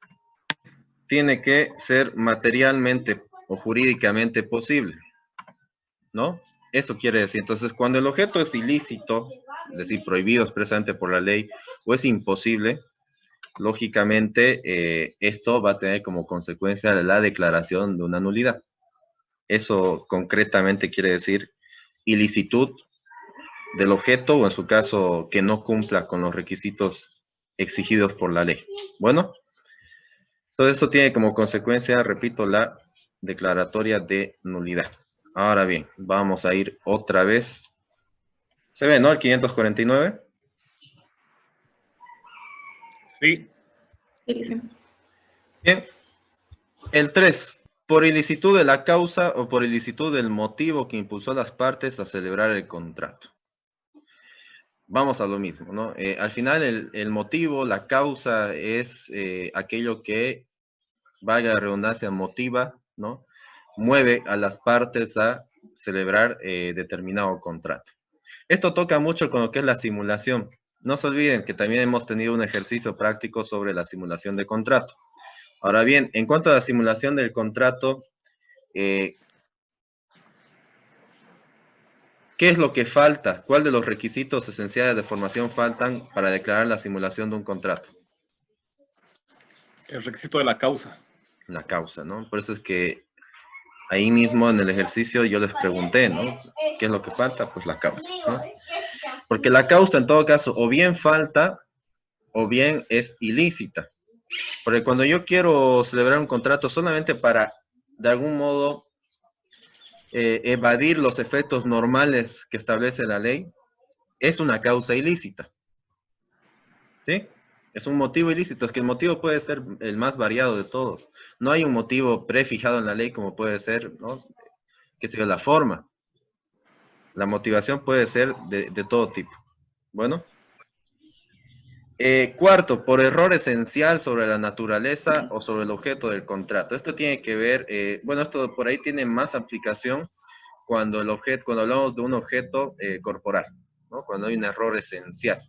tiene que ser materialmente o jurídicamente posible, ¿no? Eso quiere decir, entonces, cuando el objeto es ilícito, es decir, prohibido expresamente por la ley, o es imposible, lógicamente esto va a tener como consecuencia la declaración de una nulidad. Eso concretamente quiere decir ilicitud del objeto, o en su caso, que no cumpla con los requisitos exigidos por la ley. Bueno, todo eso tiene como consecuencia, repito, la declaratoria de nulidad. Ahora bien, vamos a ir otra vez. ¿Se ve, no? El 549. Sí. Bien. El 3. Por ilicitud de la causa o por ilicitud del motivo que impulsó a las partes a celebrar el contrato. Vamos a lo mismo, ¿no? Al final el motivo, la causa es aquello que, valga la redundancia, motiva, ¿no? Mueve a las partes a celebrar determinado contrato. Esto toca mucho con lo que es la simulación. No se olviden que también hemos tenido un ejercicio práctico sobre la simulación de contrato. Ahora bien, en cuanto a la simulación del contrato, ¿qué es lo que falta? ¿Cuál de los requisitos esenciales de formación faltan para declarar la simulación de un contrato? El requisito de la causa. La causa, ¿no? Por eso es que ahí mismo en el ejercicio yo les pregunté, ¿no? ¿Qué es lo que falta? Pues la causa, ¿no? Porque la causa en todo caso o bien falta o bien es ilícita. Porque cuando yo quiero celebrar un contrato solamente para, de algún modo, evadir los efectos normales que establece la ley, es una causa ilícita. ¿Sí? Es un motivo ilícito. Es que el motivo puede ser el más variado de todos. No hay un motivo prefijado en la ley como puede ser, ¿no? Que sea la forma. La motivación puede ser de todo tipo. Bueno. Cuarto, por error esencial sobre la naturaleza o sobre el objeto del contrato. Esto tiene que ver, bueno, esto por ahí tiene más aplicación cuando hablamos de un objeto corporal, ¿no? Cuando hay un error esencial.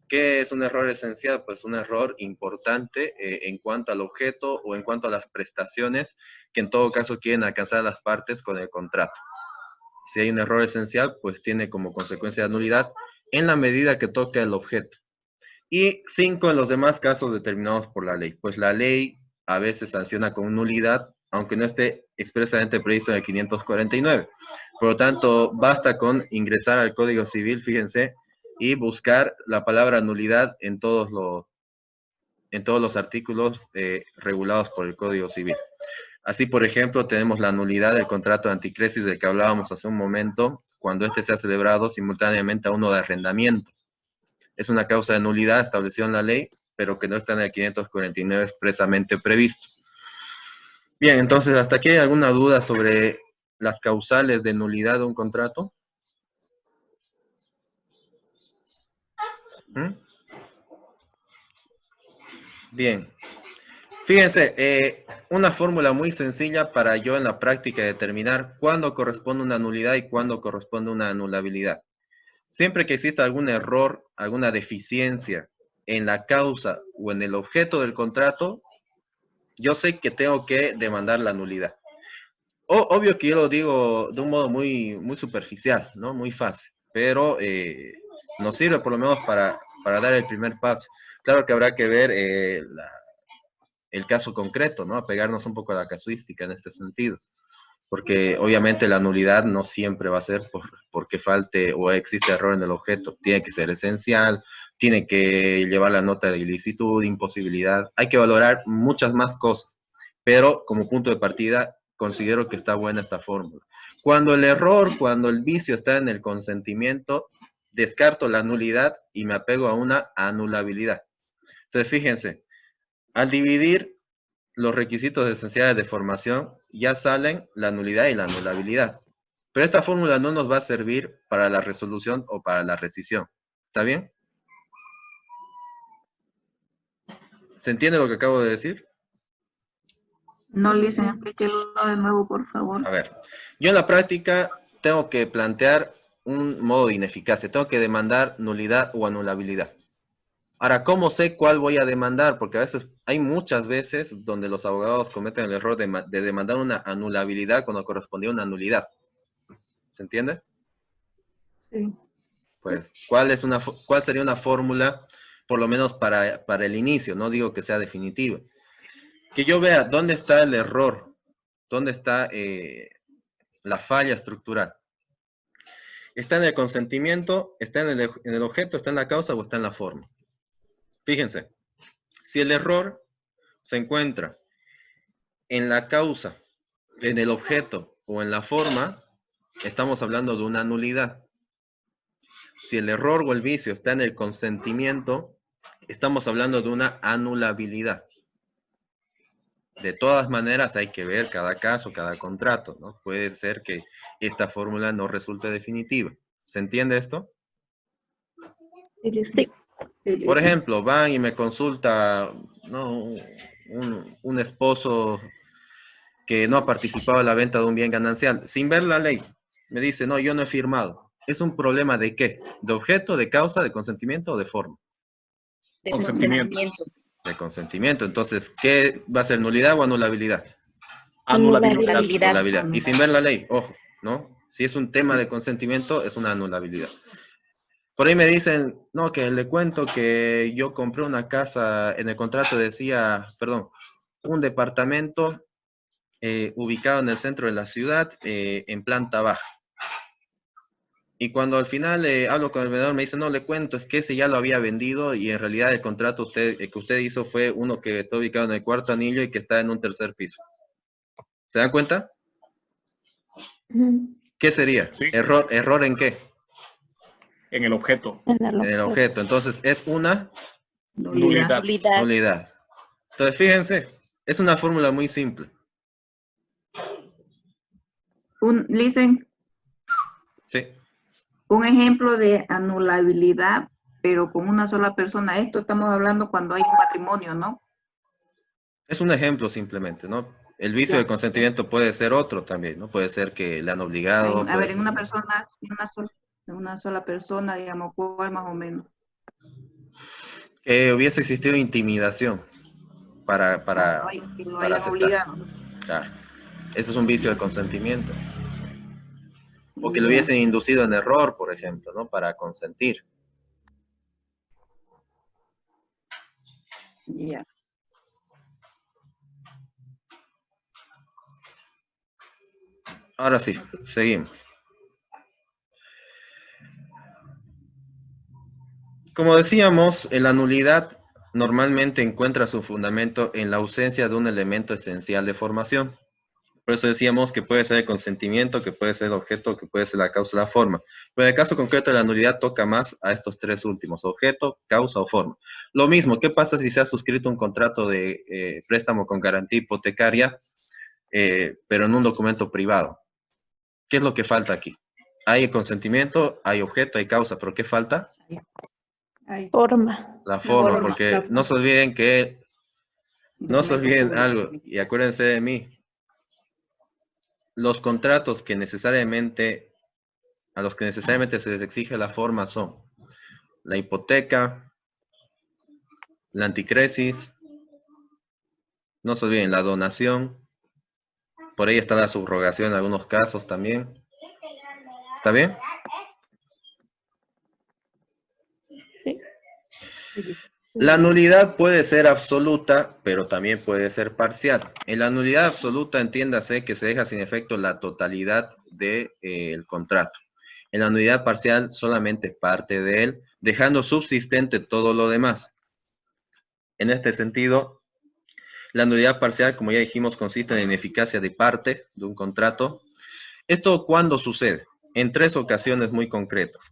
¿Qué es un error esencial? Pues un error importante en cuanto al objeto o en cuanto a las prestaciones que en todo caso quieren alcanzar las partes con el contrato. Si hay un error esencial, pues tiene como consecuencia de nulidad en la medida que toca el objeto. Y 5 en los demás casos determinados por la ley. Pues la ley a veces sanciona con nulidad, aunque no esté expresamente previsto en el 549. Por lo tanto, basta con ingresar al Código Civil, fíjense, y buscar la palabra nulidad en todos los artículos regulados por el Código Civil. Así, por ejemplo, tenemos la nulidad del contrato de anticresis del que hablábamos hace un momento, cuando éste se ha celebrado simultáneamente a uno de arrendamiento. Es una causa de nulidad establecida en la ley, pero que no está en el 549 expresamente previsto. Bien, entonces, ¿hasta aquí hay alguna duda sobre las causales de nulidad de un contrato? ¿Mm? Bien. Fíjense, una fórmula muy sencilla para yo en la práctica determinar cuándo corresponde una nulidad y cuándo corresponde una anulabilidad. Siempre que exista algún error, alguna deficiencia en la causa o en el objeto del contrato, yo sé que tengo que demandar la nulidad. Obvio que yo lo digo de un modo muy, muy superficial, ¿no? Muy fácil, pero nos sirve por lo menos para dar el primer paso. Claro que habrá que ver el caso concreto, ¿no? Apegarnos un poco a la casuística en este sentido. Porque obviamente la nulidad no siempre va a ser porque falte o existe error en el objeto. Tiene que ser esencial, tiene que llevar la nota de ilicitud, imposibilidad. Hay que valorar muchas más cosas. Pero como punto de partida, considero que está buena esta fórmula. Cuando el error, cuando el vicio está en el consentimiento, descarto la nulidad y me apego a una anulabilidad. Entonces, fíjense, al dividir los requisitos esenciales de formación, ya salen la nulidad y la anulabilidad. Pero esta fórmula no nos va a servir para la resolución o para la rescisión. ¿Está bien? ¿Se entiende lo que acabo de decir? No, Licen, explíquelo de nuevo, por favor. A ver, yo en la práctica tengo que plantear un modo de ineficacia. Tengo que demandar nulidad o anulabilidad. Ahora, ¿cómo sé cuál voy a demandar? Porque a veces, hay muchas veces donde los abogados cometen el error de demandar una anulabilidad cuando correspondía a una nulidad. ¿Se entiende? Sí. Pues, ¿cuál sería una fórmula, por lo menos para el inicio? No digo que sea definitiva. Que yo vea dónde está el error, dónde está la falla estructural. ¿Está en el consentimiento, está en el objeto, está en la causa o está en la forma? Fíjense, si el error se encuentra en la causa, en el objeto o en la forma, estamos hablando de una nulidad. Si el error o el vicio está en el consentimiento, estamos hablando de una anulabilidad. De todas maneras, hay que ver cada caso, cada contrato, ¿no? Puede ser que esta fórmula no resulte definitiva. ¿Se entiende esto? Sí. Por ejemplo, van y me consulta, ¿no? un esposo que no ha participado en la venta de un bien ganancial, sin ver la ley. Me dice, no, yo no he firmado. ¿Es un problema de qué? ¿De objeto, de causa, de consentimiento o de forma? De Consentimiento. consentimiento. De consentimiento. Entonces, ¿qué va a ser, nulidad o anulabilidad? Anulabilidad. Anulabilidad. Y sin ver la ley, ojo, ¿no? Si es un tema de consentimiento, es una anulabilidad. Por ahí me dicen, no, que le cuento que yo compré una casa, en el contrato decía, perdón, un departamento ubicado en el centro de la ciudad, en planta baja. Y cuando al final hablo con el vendedor, me dice, no, le cuento, es que ese ya lo había vendido y en realidad el contrato que usted hizo fue uno que está ubicado en el cuarto anillo y que está en un tercer piso. ¿Se dan cuenta? ¿Qué sería? Sí. ¿Error en qué? En el objeto. En el objeto. Entonces, es una Nulidad. nulidad. Entonces, fíjense, es una fórmula muy simple. Listen, Sí. un ejemplo de anulabilidad, pero con una sola persona. Esto estamos hablando cuando hay un matrimonio, ¿no? Es un ejemplo simplemente, ¿no? El vicio Ya. de consentimiento puede ser otro también, ¿no? Puede ser que le han obligado. A ver, en una persona, en una sola persona, digamos, ¿cuál más o menos? Que hubiese existido intimidación para Que lo para hayan aceptar. obligado. Claro. Ese es un vicio de consentimiento. O que lo Ya. hubiesen inducido en error, por ejemplo, ¿no? Para consentir. Ya. Ahora sí, seguimos. Como decíamos, la nulidad normalmente encuentra su fundamento en la ausencia de un elemento esencial de formación. Por eso decíamos que puede ser el consentimiento, que puede ser el objeto, que puede ser la causa o la forma. Pero en el caso concreto de la nulidad toca más a estos tres últimos, objeto, causa o forma. Lo mismo, ¿qué pasa si se ha suscrito un contrato de préstamo con garantía hipotecaria, pero en un documento privado? ¿Qué es lo que falta aquí? Hay el consentimiento, hay objeto, hay causa, pero ¿qué falta? Forma. La forma, porque no se olviden que, no se olviden algo, y acuérdense de mí, los contratos que necesariamente, a los que necesariamente se les exige la forma son la hipoteca, la anticresis, no se olviden la donación, por ahí está la subrogación en algunos casos también. ¿Está bien? La nulidad puede ser absoluta, pero también puede ser parcial. En la nulidad absoluta, entiéndase que se deja sin efecto la totalidad del contrato. En la nulidad parcial, solamente parte de él, dejando subsistente todo lo demás. En este sentido, la nulidad parcial, como ya dijimos, consiste en la ineficacia de parte de un contrato. ¿Esto cuándo sucede? En tres ocasiones muy concretas.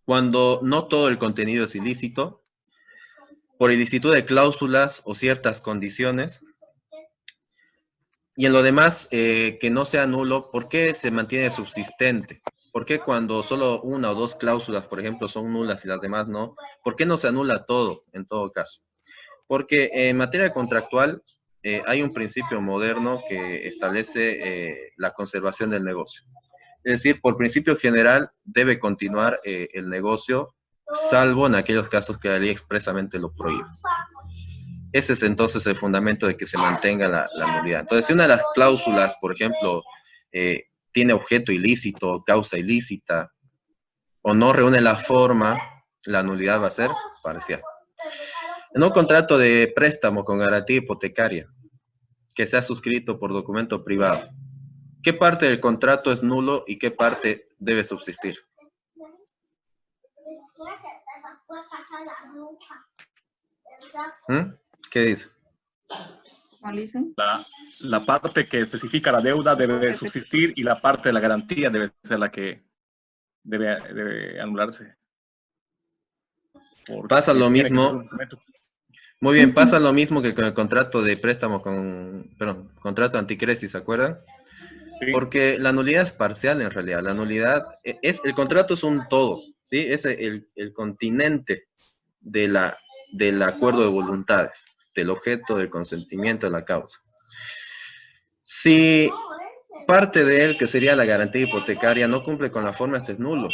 Cuando no todo el contenido es ilícito, por ilicitud de cláusulas o ciertas condiciones, y en lo demás, que no sea nulo, ¿por qué se mantiene subsistente? ¿Por qué cuando solo una o dos cláusulas, por ejemplo, son nulas y las demás no? ¿Por qué no se anula todo, en todo caso? Porque en materia contractual hay un principio moderno que establece la conservación del negocio. Es decir, por principio general debe continuar el negocio, salvo en aquellos casos que la ley expresamente lo prohíbe. Ese es entonces el fundamento de que se mantenga la nulidad. Entonces, si una de las cláusulas, por ejemplo, tiene objeto ilícito, causa ilícita, o no reúne la forma, la nulidad va a ser parcial. En un contrato de préstamo con garantía hipotecaria, que se ha suscrito por documento privado, ¿qué parte del contrato es nulo y qué parte debe subsistir? ¿Qué dice? La parte que especifica la deuda debe subsistir y la parte de la garantía debe ser la que debe anularse. Pasa lo mismo. Muy bien, pasa lo mismo que con el contrato de préstamo contrato anticresis, ¿se acuerdan? Sí. Porque la nulidad es parcial en realidad. La nulidad el contrato es un todo, ¿sí? Es el continente del acuerdo de voluntades, del objeto, del consentimiento, de la causa. Si parte de él, que sería la garantía hipotecaria, no cumple con la forma, este es nulo.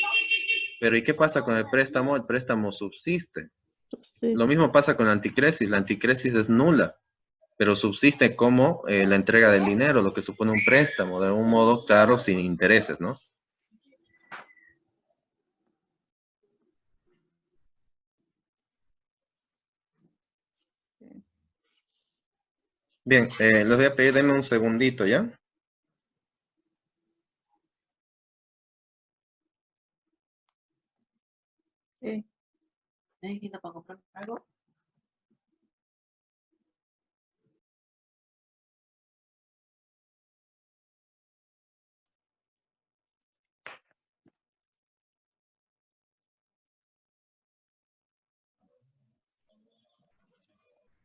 Pero ¿y qué pasa con el préstamo? El préstamo subsiste. Lo mismo pasa con la anticresis es nula, pero subsiste como la entrega del dinero, lo que supone un préstamo, de algún modo, claro, sin intereses, ¿no? Bien, les voy a pedir, denme un segundito, ¿ya? Sí. ¿Necesita para comprar algo?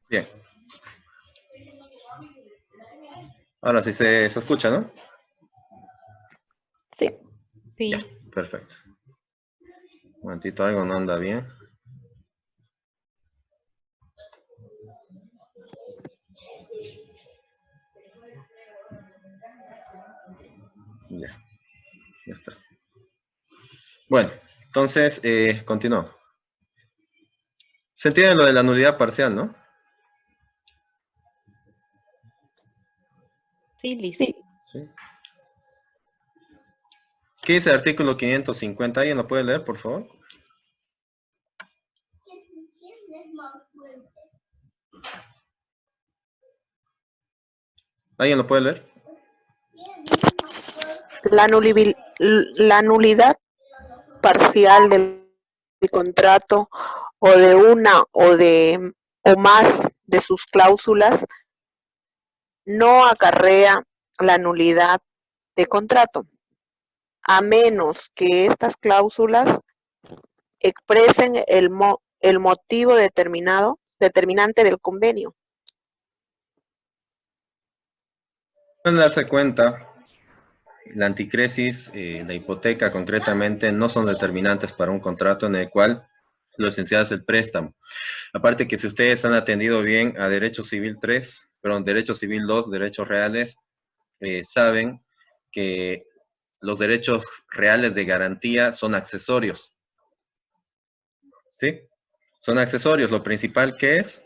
Bien. Ahora sí se escucha, ¿no? Sí. Ya, perfecto. Un momentito, algo no anda bien. Ya está. Bueno, entonces, continúo. Se entiende lo de la nulidad parcial, ¿no? Sí, Liz. Sí. Sí. ¿Qué dice el artículo 550? ¿Alguien lo puede leer, por favor? ¿Alguien lo puede leer? La nulidad parcial del contrato o de una o más de sus cláusulas no acarrea la nulidad de contrato, a menos que estas cláusulas expresen el motivo determinante del convenio. Pueden darse cuenta, la anticresis, la hipoteca concretamente, no son determinantes para un contrato en el cual lo esencial es el préstamo. Aparte que si ustedes han atendido bien a Derecho Civil 3, perdón, Derecho Civil 2, Derechos Reales, saben que los derechos reales de garantía son accesorios. ¿Sí? Son accesorios. Lo principal, ¿qué es?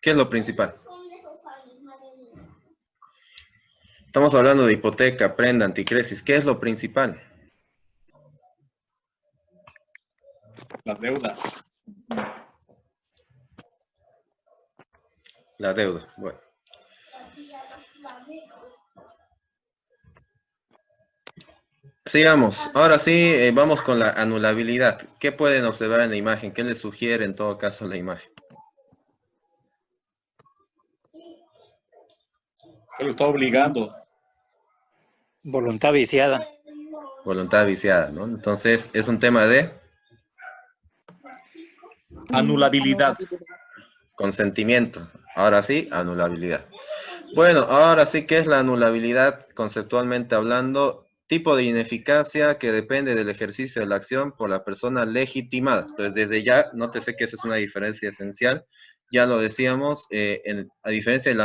¿Qué es lo principal? Estamos hablando de hipoteca, prenda, anticresis. ¿Qué es lo principal? La deuda. La deuda. Bueno. Sigamos. Ahora sí, vamos con la anulabilidad. ¿Qué pueden observar en la imagen? ¿Qué les sugiere en todo caso la imagen? Se lo está obligando. Voluntad viciada. Voluntad viciada, ¿no? Entonces, es un tema de Anulabilidad. consentimiento. Ahora sí, anulabilidad. Bueno, ahora sí, ¿qué es la anulabilidad conceptualmente hablando? Tipo de ineficacia que depende del ejercicio de la acción por la persona legitimada. Entonces, desde ya, nótese que esa es una diferencia esencial. Ya lo decíamos, a diferencia de la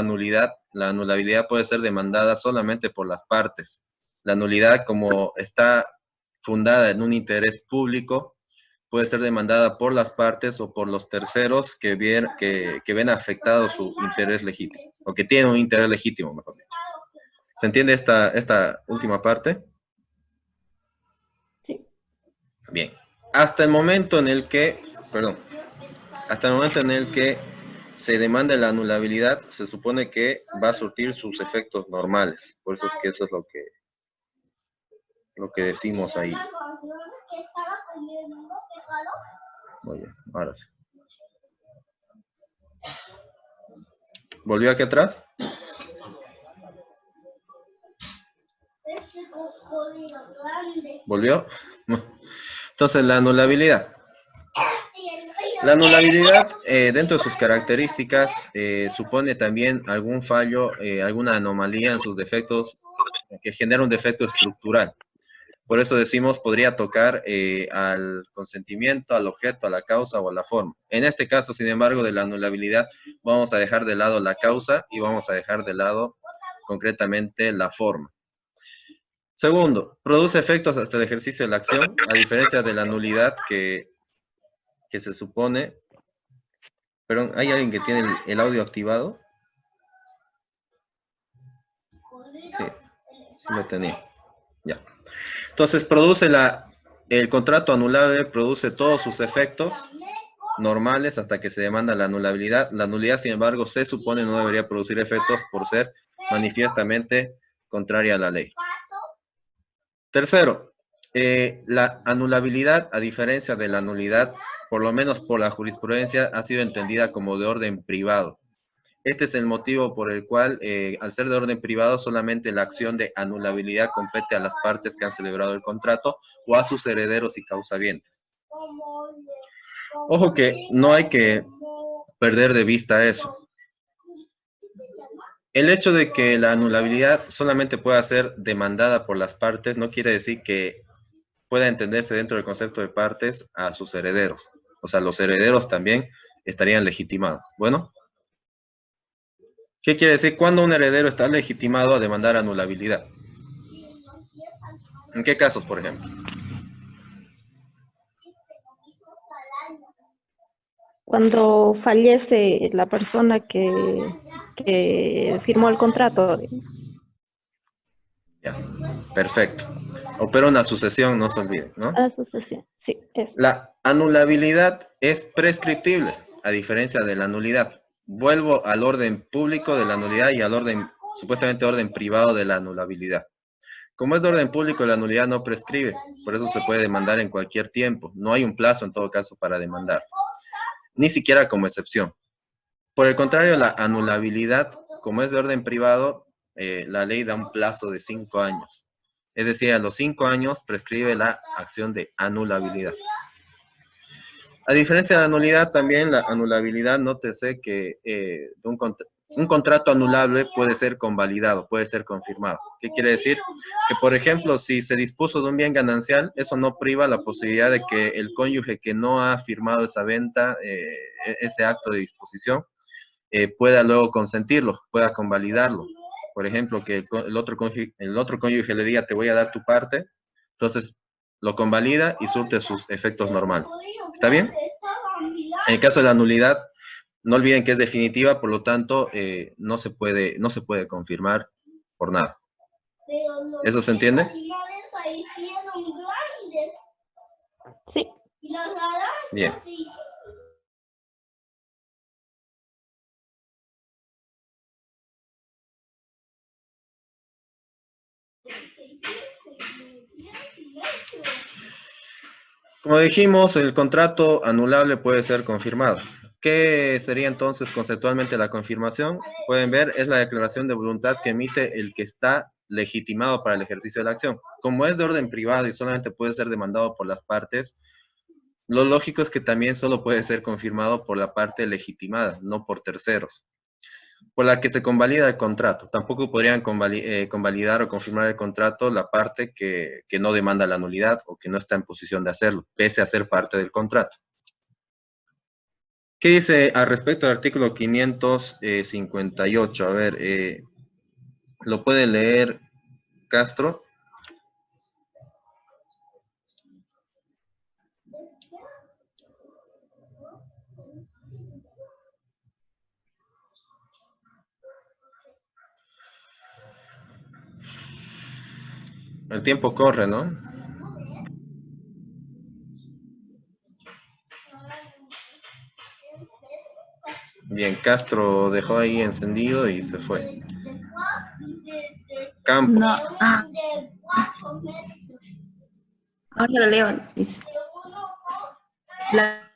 anulabilidad puede ser demandada solamente por las partes. La nulidad, como está fundada en un interés público, puede ser demandada por las partes o por los terceros que ven afectado su interés legítimo, o que tienen un interés legítimo, mejor dicho. ¿Se entiende esta última parte? Sí. Bien. Hasta el momento en el que se demanda la anulabilidad, se supone que va a surtir sus efectos normales. Por eso es que eso es lo que decimos ahí. Muy bien, ahora sí. ¿Volvió aquí atrás? ¿Volvió? Entonces, la anulabilidad. La anulabilidad, dentro de sus características, supone también algún fallo, alguna anomalía en sus defectos, que genera un defecto estructural. Por eso decimos, podría tocar al consentimiento, al objeto, a la causa o a la forma. En este caso, sin embargo, de la anulabilidad, vamos a dejar de lado la causa y vamos a dejar de lado concretamente la forma. Segundo, produce efectos hasta el ejercicio de la acción, a diferencia de la nulidad que se supone. Perdón, ¿hay alguien que tiene el audio activado? Sí, sí lo tenía. Ya. Entonces, produce el contrato anulable, produce todos sus efectos normales hasta que se demanda la anulabilidad. La nulidad, sin embargo, se supone no debería producir efectos por ser manifiestamente contraria a la ley. Tercero, la anulabilidad, a diferencia de la nulidad, por lo menos por la jurisprudencia, ha sido entendida como de orden privado. Este es el motivo por el cual, al ser de orden privado, solamente la acción de anulabilidad compete a las partes que han celebrado el contrato o a sus herederos y causavientes. Ojo que no hay que perder de vista eso. El hecho de que la anulabilidad solamente pueda ser demandada por las partes no quiere decir que pueda entenderse dentro del concepto de partes a sus herederos. O sea, los herederos también estarían legitimados. Bueno, ¿qué quiere decir? Cuando un heredero está legitimado a demandar anulabilidad. ¿En qué casos, por ejemplo? Cuando fallece la persona que firmó el contrato. Ya, perfecto. Opera una sucesión, no se olvide, ¿no? Ah, sucesión, sí. La anulabilidad es prescriptible, a diferencia de la nulidad. Vuelvo al orden público de la nulidad y al orden, supuestamente orden privado de la anulabilidad. Como es de orden público, la nulidad no prescribe, por eso se puede demandar en cualquier tiempo. No hay un plazo en todo caso para demandar, ni siquiera como excepción. Por el contrario, la anulabilidad, como es de orden privado, la ley da un plazo de 5 años. Es decir, a los 5 años prescribe la acción de anulabilidad. A diferencia de la nulidad, también la anulabilidad, nótese que un contrato anulable puede ser convalidado, puede ser confirmado. ¿Qué quiere decir? Que, por ejemplo, si se dispuso de un bien ganancial, eso no priva la posibilidad de que el cónyuge que no ha firmado esa venta, ese acto de disposición, pueda luego consentirlo, pueda convalidarlo. Por ejemplo, que el otro cónyuge le diga, te voy a dar tu parte, entonces lo convalida y surte sus efectos normales. ¿Está bien? En el caso de la nulidad, no olviden que es definitiva, por lo tanto, no se puede confirmar por nada. ¿Eso se entiende? Sí. Bien. Como dijimos, el contrato anulable puede ser confirmado. ¿Qué sería entonces conceptualmente la confirmación? Pueden ver, es la declaración de voluntad que emite el que está legitimado para el ejercicio de la acción. Como es de orden privado y solamente puede ser demandado por las partes, lo lógico es que también solo puede ser confirmado por la parte legitimada, no por terceros, por la que se convalida el contrato. Tampoco podrían convalidar o confirmar el contrato la parte que no demanda la nulidad o que no está en posición de hacerlo, pese a ser parte del contrato. ¿Qué dice al respecto del artículo 558? A ver, ¿lo puede leer Castro? El tiempo corre, ¿no? Bien, Castro dejó ahí encendido y se fue. Campos. No, ahora lo leo, dice. La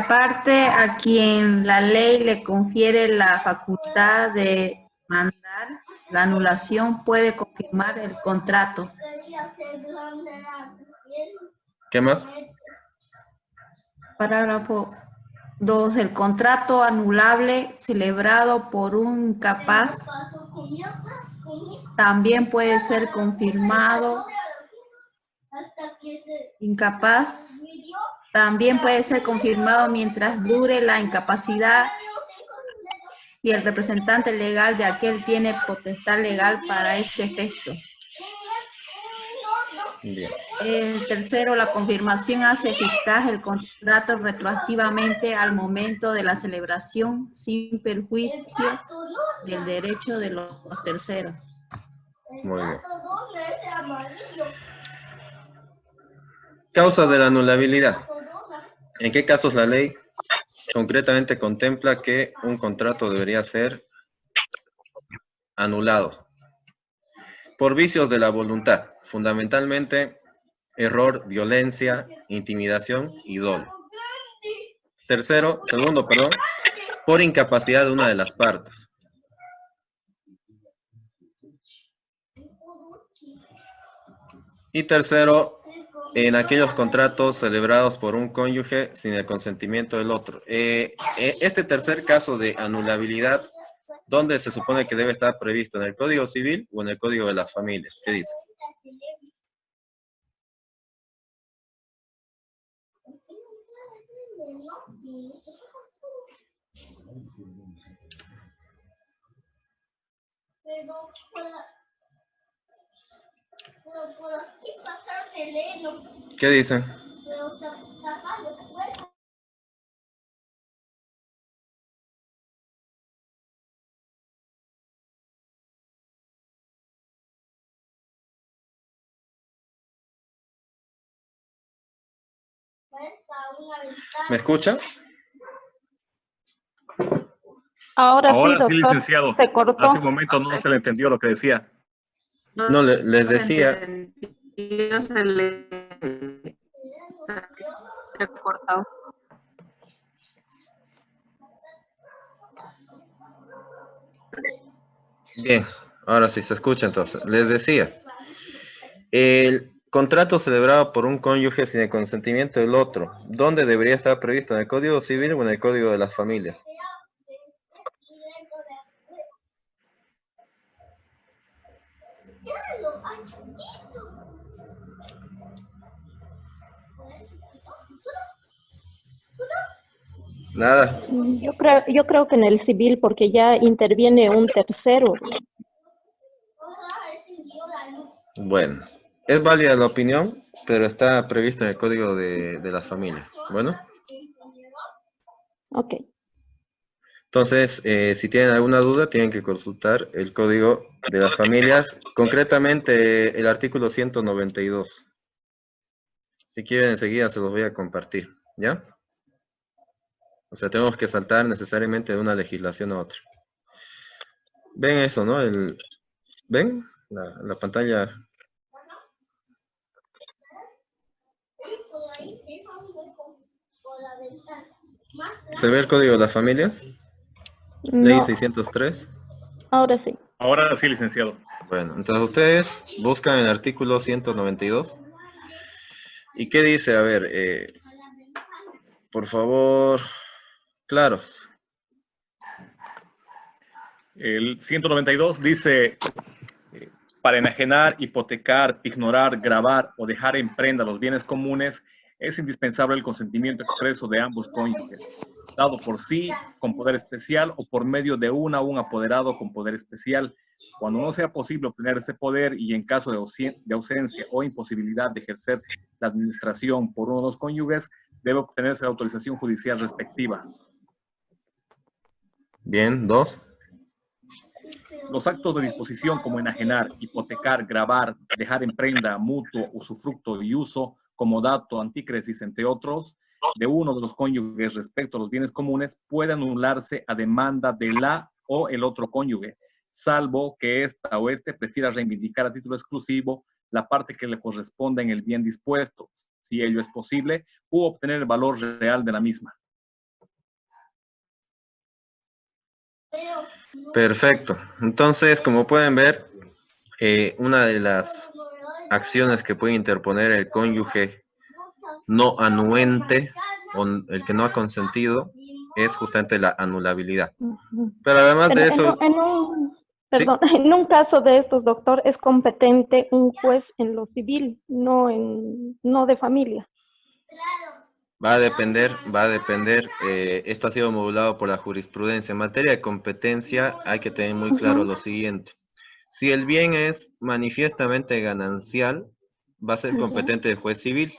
parte a quien la ley le confiere la facultad de mandar la anulación puede confirmar el contrato. ¿Qué más? Parágrafo 2. El contrato anulable celebrado por un incapaz también puede ser confirmado incapaz también puede ser confirmado mientras dure la incapacidad si el representante legal de aquel tiene potestad legal para ese efecto. Bien. El tercero, la confirmación hace eficaz el contrato retroactivamente al momento de la celebración sin perjuicio del derecho de los terceros. Muy bien. Causas de la anulabilidad. ¿En qué casos la ley concretamente contempla que un contrato debería ser anulado? Por vicios de la voluntad, fundamentalmente error, violencia, intimidación y dolo. Segundo, por incapacidad de una de las partes. Y tercero, en aquellos contratos celebrados por un cónyuge sin el consentimiento del otro. Este tercer caso de anulabilidad, ¿dónde se supone que debe estar previsto? ¿En el Código Civil o en el Código de las Familias? ¿Qué dice? ¿Qué dicen? ¿Me escucha? Ahora sí, Sí, doctor, licenciado. se cortó. Hace un momento no se le entendió lo que decía. No, les decía, Se le cortado. bien, ahora sí se escucha entonces. Les decía, el contrato celebrado por un cónyuge sin el consentimiento del otro, ¿dónde debería estar previsto? ¿En el Código Civil o en el Código de las Familias? Nada. Yo creo que en el civil, porque ya interviene un tercero. Bueno, es válida la opinión, pero está previsto en el Código de las Familias. Bueno. Ok. Entonces, si tienen alguna duda, tienen que consultar el Código de las Familias, concretamente el artículo 192. Si quieren, enseguida se los voy a compartir, ¿ya? O sea, tenemos que saltar necesariamente de una legislación a otra. ¿Ven eso, no? ¿Ven? La pantalla. ¿Se ve el Código de las Familias? Ley No, 603. ahora sí. Ahora sí, licenciado. Bueno, entonces ustedes buscan el artículo 192. ¿Y qué dice? A ver, por favor, claros. El 192 dice, para enajenar, hipotecar, ignorar, gravar o dejar en prenda los bienes comunes, es indispensable el consentimiento expreso de ambos cónyuges, dado por sí, con poder especial, o por medio de un apoderado con poder especial. Cuando no sea posible obtener ese poder y en caso de ausencia o imposibilidad de ejercer la administración por uno de los cónyuges, debe obtenerse la autorización judicial respectiva. Bien, 2. Los actos de disposición como enajenar, hipotecar, gravar, dejar en prenda, mutuo, usufructo y uso, comodato, antícresis, entre otros, de uno de los cónyuges respecto a los bienes comunes, puede anularse a demanda de la o el otro cónyuge, salvo que ésta o éste prefiera reivindicar a título exclusivo la parte que le corresponda en el bien dispuesto, si ello es posible, u obtener el valor real de la misma. Perfecto. Entonces, como pueden ver, una de las acciones que puede interponer el cónyuge no anuente o el que no ha consentido es justamente la anulabilidad. Pero además de eso... Perdón, en un caso de estos, doctor, es competente un juez en lo civil, no de familia. Va a depender, esto ha sido modulado por la jurisprudencia. En materia de competencia hay que tener muy claro lo siguiente. Si el bien es manifiestamente ganancial, va a ser competente el juez civil.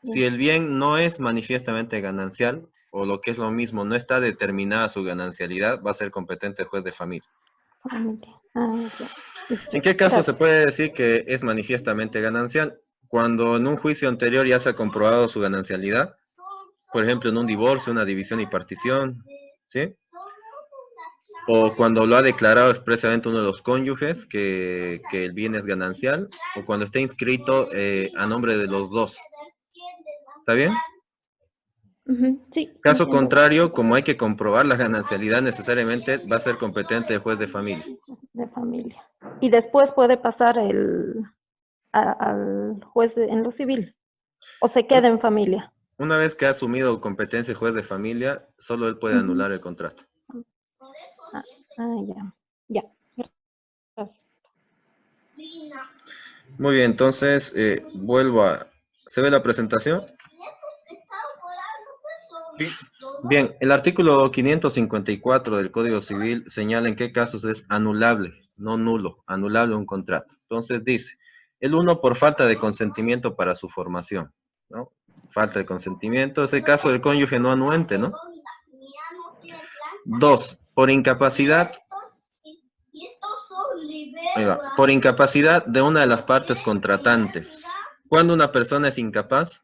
Si el bien no es manifiestamente ganancial, o lo que es lo mismo, no está determinada su ganancialidad, va a ser competente el juez de familia. ¿En qué caso se puede decir que es manifiestamente ganancial? Cuando en un juicio anterior ya se ha comprobado su ganancialidad, por ejemplo, en un divorcio, una división y partición, ¿sí? O cuando lo ha declarado expresamente uno de los cónyuges que el bien es ganancial, o cuando está inscrito a nombre de los dos. ¿Está bien? Sí. Caso contrario, como hay que comprobar la ganancialidad, necesariamente va a ser competente el juez de familia. De familia. Y después puede pasar al juez en lo civil, o se queda en familia. Una vez que ha asumido competencia el juez de familia, solo él puede anular el contrato. Ya. Muy bien, entonces vuelvo a... ¿Se ve la presentación? Sí. Bien, el artículo 554 del Código Civil señala en qué casos es anulable, no nulo, anulable un contrato. Entonces dice, el 1 por falta de consentimiento para su formación, ¿no? Falta de consentimiento, es el caso del cónyuge no anuente, ¿no? 2, por incapacidad. Ahí va, por incapacidad de una de las partes contratantes. ¿Cuándo una persona es incapaz?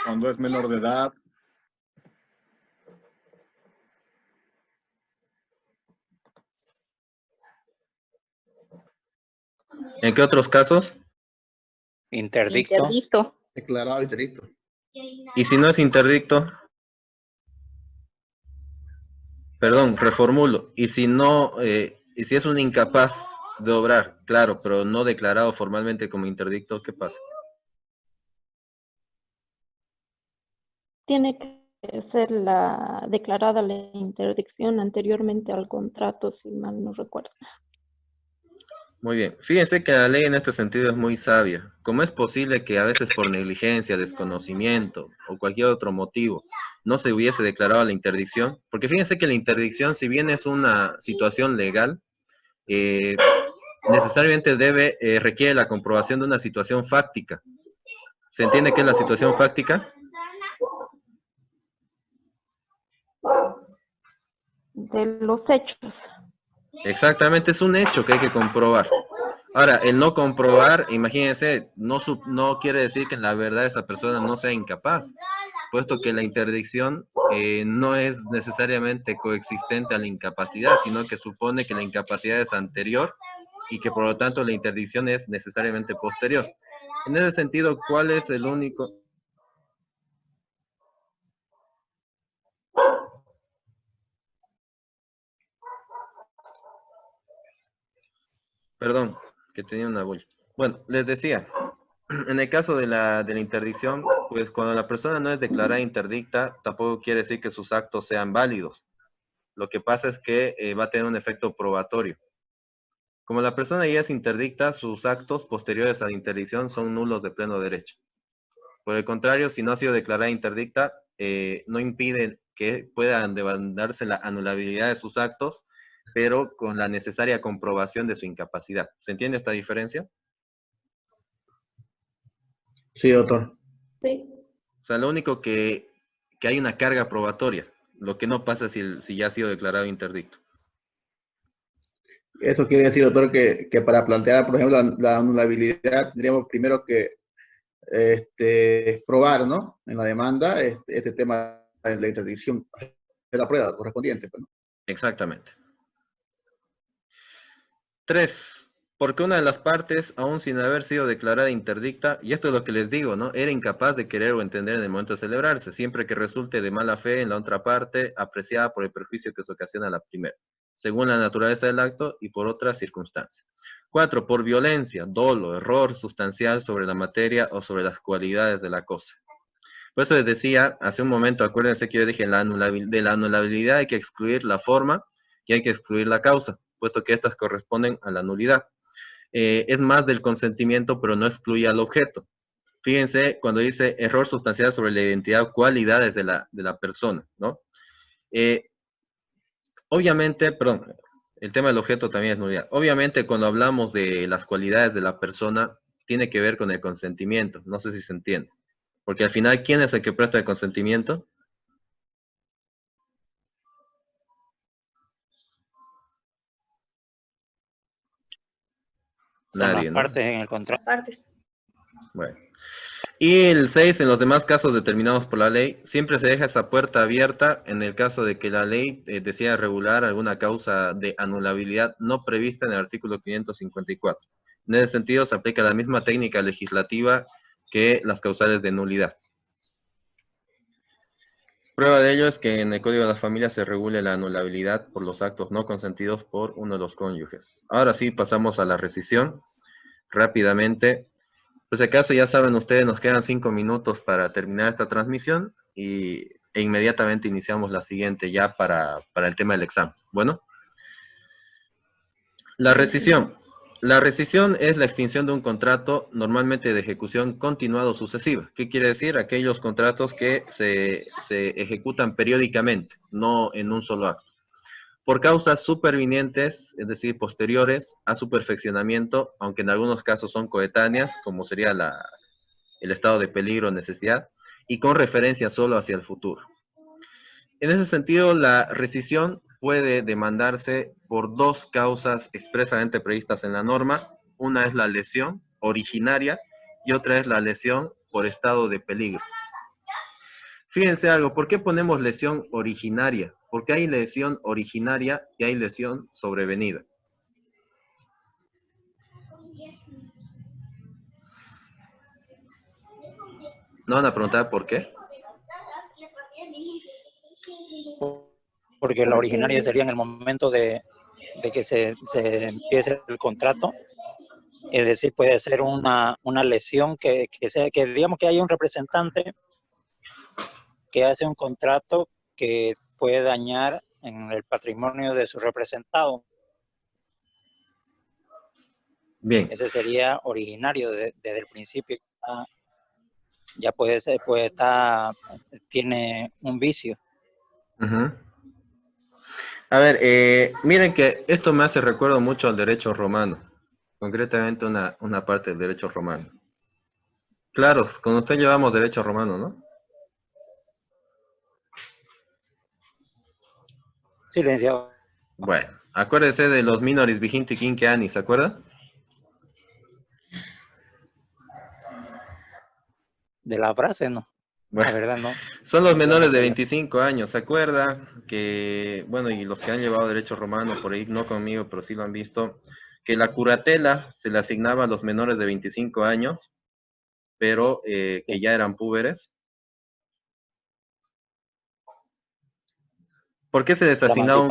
Cuando es menor de edad. ¿En qué otros casos? Interdicto. Declarado interdicto. ¿Y si no es interdicto? Perdón, reformulo. ¿Y si no, y si es un incapaz de obrar? Claro, pero no declarado formalmente como interdicto, ¿qué pasa? Tiene que ser declarada la interdicción anteriormente al contrato, si mal no recuerdo. Muy bien. Fíjense que la ley en este sentido es muy sabia. ¿Cómo es posible que a veces por negligencia, desconocimiento o cualquier otro motivo no se hubiese declarado la interdicción? Porque fíjense que la interdicción, si bien es una situación legal, necesariamente requiere la comprobación de una situación fáctica. ¿Se entiende qué es la situación fáctica? De los hechos. Exactamente, es un hecho que hay que comprobar. Ahora, el no comprobar, imagínense, no quiere decir que en la verdad esa persona no sea incapaz, puesto que la interdicción no es necesariamente coexistente a la incapacidad, sino que supone que la incapacidad es anterior y que por lo tanto la interdicción es necesariamente posterior. En ese sentido, ¿cuál es el único? Perdón, que tenía una bulla. Bueno, les decía, en el caso de la interdicción, pues cuando la persona no es declarada interdicta, tampoco quiere decir que sus actos sean válidos. Lo que pasa es que va a tener un efecto probatorio. Como la persona ya es interdicta, sus actos posteriores a la interdicción son nulos de pleno derecho. Por el contrario, si no ha sido declarada interdicta, no impide que puedan demandarse la anulabilidad de sus actos, pero con la necesaria comprobación de su incapacidad. ¿Se entiende esta diferencia? Sí, doctor. Sí. O sea, lo único que hay una carga probatoria, lo que no pasa si ya ha sido declarado interdicto. Eso quiere decir, doctor, que para plantear, por ejemplo, la anulabilidad, tendríamos primero que probar, ¿no? En la demanda, este tema de la interdicción de la prueba correspondiente. Pues, ¿no? Exactamente. 3. Porque una de las partes, aún sin haber sido declarada interdicta, y esto es lo que les digo, ¿no? Era incapaz de querer o entender en el momento de celebrarse, siempre que resulte de mala fe en la otra parte, apreciada por el perjuicio que se ocasiona a la primera, según la naturaleza del acto y por otras circunstancias. 4. Por violencia, dolo, error sustancial sobre la materia o sobre las cualidades de la cosa. Por eso les decía hace un momento, acuérdense que yo dije de la anulabilidad hay que excluir la forma y hay que excluir la causa, puesto que estas corresponden a la nulidad. Es más del consentimiento, pero no excluye al objeto. Fíjense cuando dice error sustancial sobre la identidad o cualidades de la persona, ¿no? Obviamente, perdón, el tema del objeto también es nulidad. Obviamente, cuando hablamos de las cualidades de la persona, tiene que ver con el consentimiento. No sé si se entiende. Porque al final, ¿quién es el que presta el consentimiento? Son Nadie, las ¿no? partes en el contrato. Partes. Bueno. Y el 6, en los demás casos determinados por la ley, siempre se deja esa puerta abierta en el caso de que la ley decida regular alguna causa de anulabilidad no prevista en el artículo 554. En ese sentido, se aplica la misma técnica legislativa que las causales de nulidad. Prueba de ello es que en el Código de la Familia se regule la anulabilidad por los actos no consentidos por uno de los cónyuges. Ahora sí, pasamos a la rescisión. Rápidamente. Por si acaso, ya saben ustedes, nos quedan 5 minutos para terminar esta transmisión e inmediatamente iniciamos la siguiente ya para el tema del examen. Bueno, la rescisión. La rescisión es la extinción de un contrato normalmente de ejecución continuada o sucesiva. ¿Qué quiere decir? Aquellos contratos que se ejecutan periódicamente, no en un solo acto. Por causas supervinientes, es decir, posteriores a su perfeccionamiento, aunque en algunos casos son coetáneas, como sería el estado de peligro o necesidad, y con referencia solo hacia el futuro. En ese sentido, la rescisión puede demandarse por dos causas expresamente previstas en la norma. Una es la lesión originaria y otra es la lesión por estado de peligro. Fíjense algo, ¿por qué ponemos lesión originaria? Porque hay lesión originaria y hay lesión sobrevenida. ¿No van a preguntar por qué? Porque la originaria sería en el momento de que se empiece el contrato. Es decir, puede ser una lesión que digamos que hay un representante que hace un contrato que puede dañar en el patrimonio de su representado. Bien. Ese sería originario desde el principio. Ya puede ser, tiene un vicio. Uh-huh. A ver, miren que esto me hace recuerdo mucho al derecho romano, concretamente una parte del derecho romano. Claro, con usted llevamos derecho romano, ¿no? Silenciado. Bueno, acuérdese de los minoris viginti quinque anni, ¿se acuerda? De la frase, no. Bueno, la verdad, no. Son los menores de 25 años, ¿se acuerda? Que, bueno, y los que han llevado derecho romano, por ahí no conmigo, pero sí lo han visto, que la curatela se le asignaba a los menores de 25 años, pero que ya eran púberes. ¿Por qué se les asignaba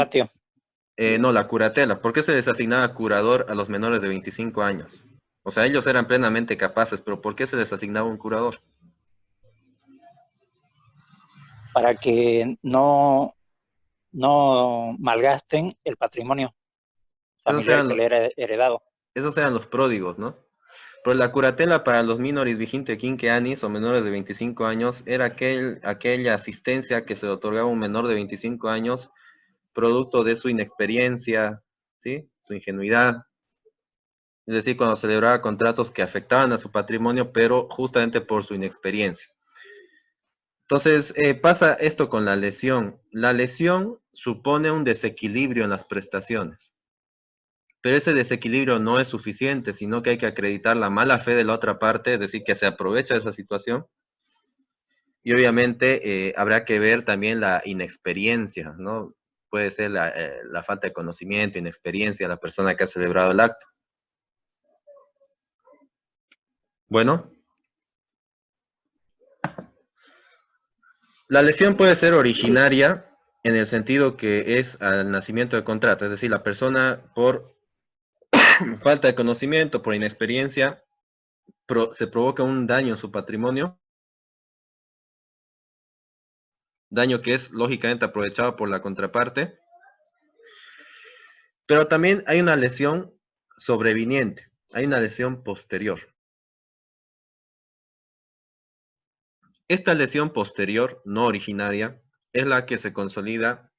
no, la curatela. ¿Por qué se les asignaba curador a los menores de 25 años? O sea, ellos eran plenamente capaces, pero ¿por qué se les asignaba un curador? Para que no malgasten el patrimonio familiar que le era heredado. Esos eran los pródigos, ¿no? Pero la curatela para los minoris viginte quinque annis, o menores de 25 años, era aquella asistencia que se le otorgaba a un menor de 25 años, producto de su inexperiencia, ¿sí? Su ingenuidad. Es decir, cuando celebraba contratos que afectaban a su patrimonio, pero justamente por su inexperiencia. Entonces, pasa esto con la lesión. La lesión supone un desequilibrio en las prestaciones. Pero ese desequilibrio no es suficiente, sino que hay que acreditar la mala fe de la otra parte, es decir, que se aprovecha de esa situación. Y obviamente habrá que ver también la inexperiencia, ¿no? Puede ser la falta de conocimiento, inexperiencia de la persona que ha celebrado el acto. Bueno. La lesión puede ser originaria en el sentido que es al nacimiento del contrato, es decir, la persona por falta de conocimiento, por inexperiencia, se provoca un daño en su patrimonio, daño que es lógicamente aprovechado por la contraparte, Pero también hay una lesión sobreviniente, hay una lesión posterior. Esta lesión posterior, no originaria, es la que se consolida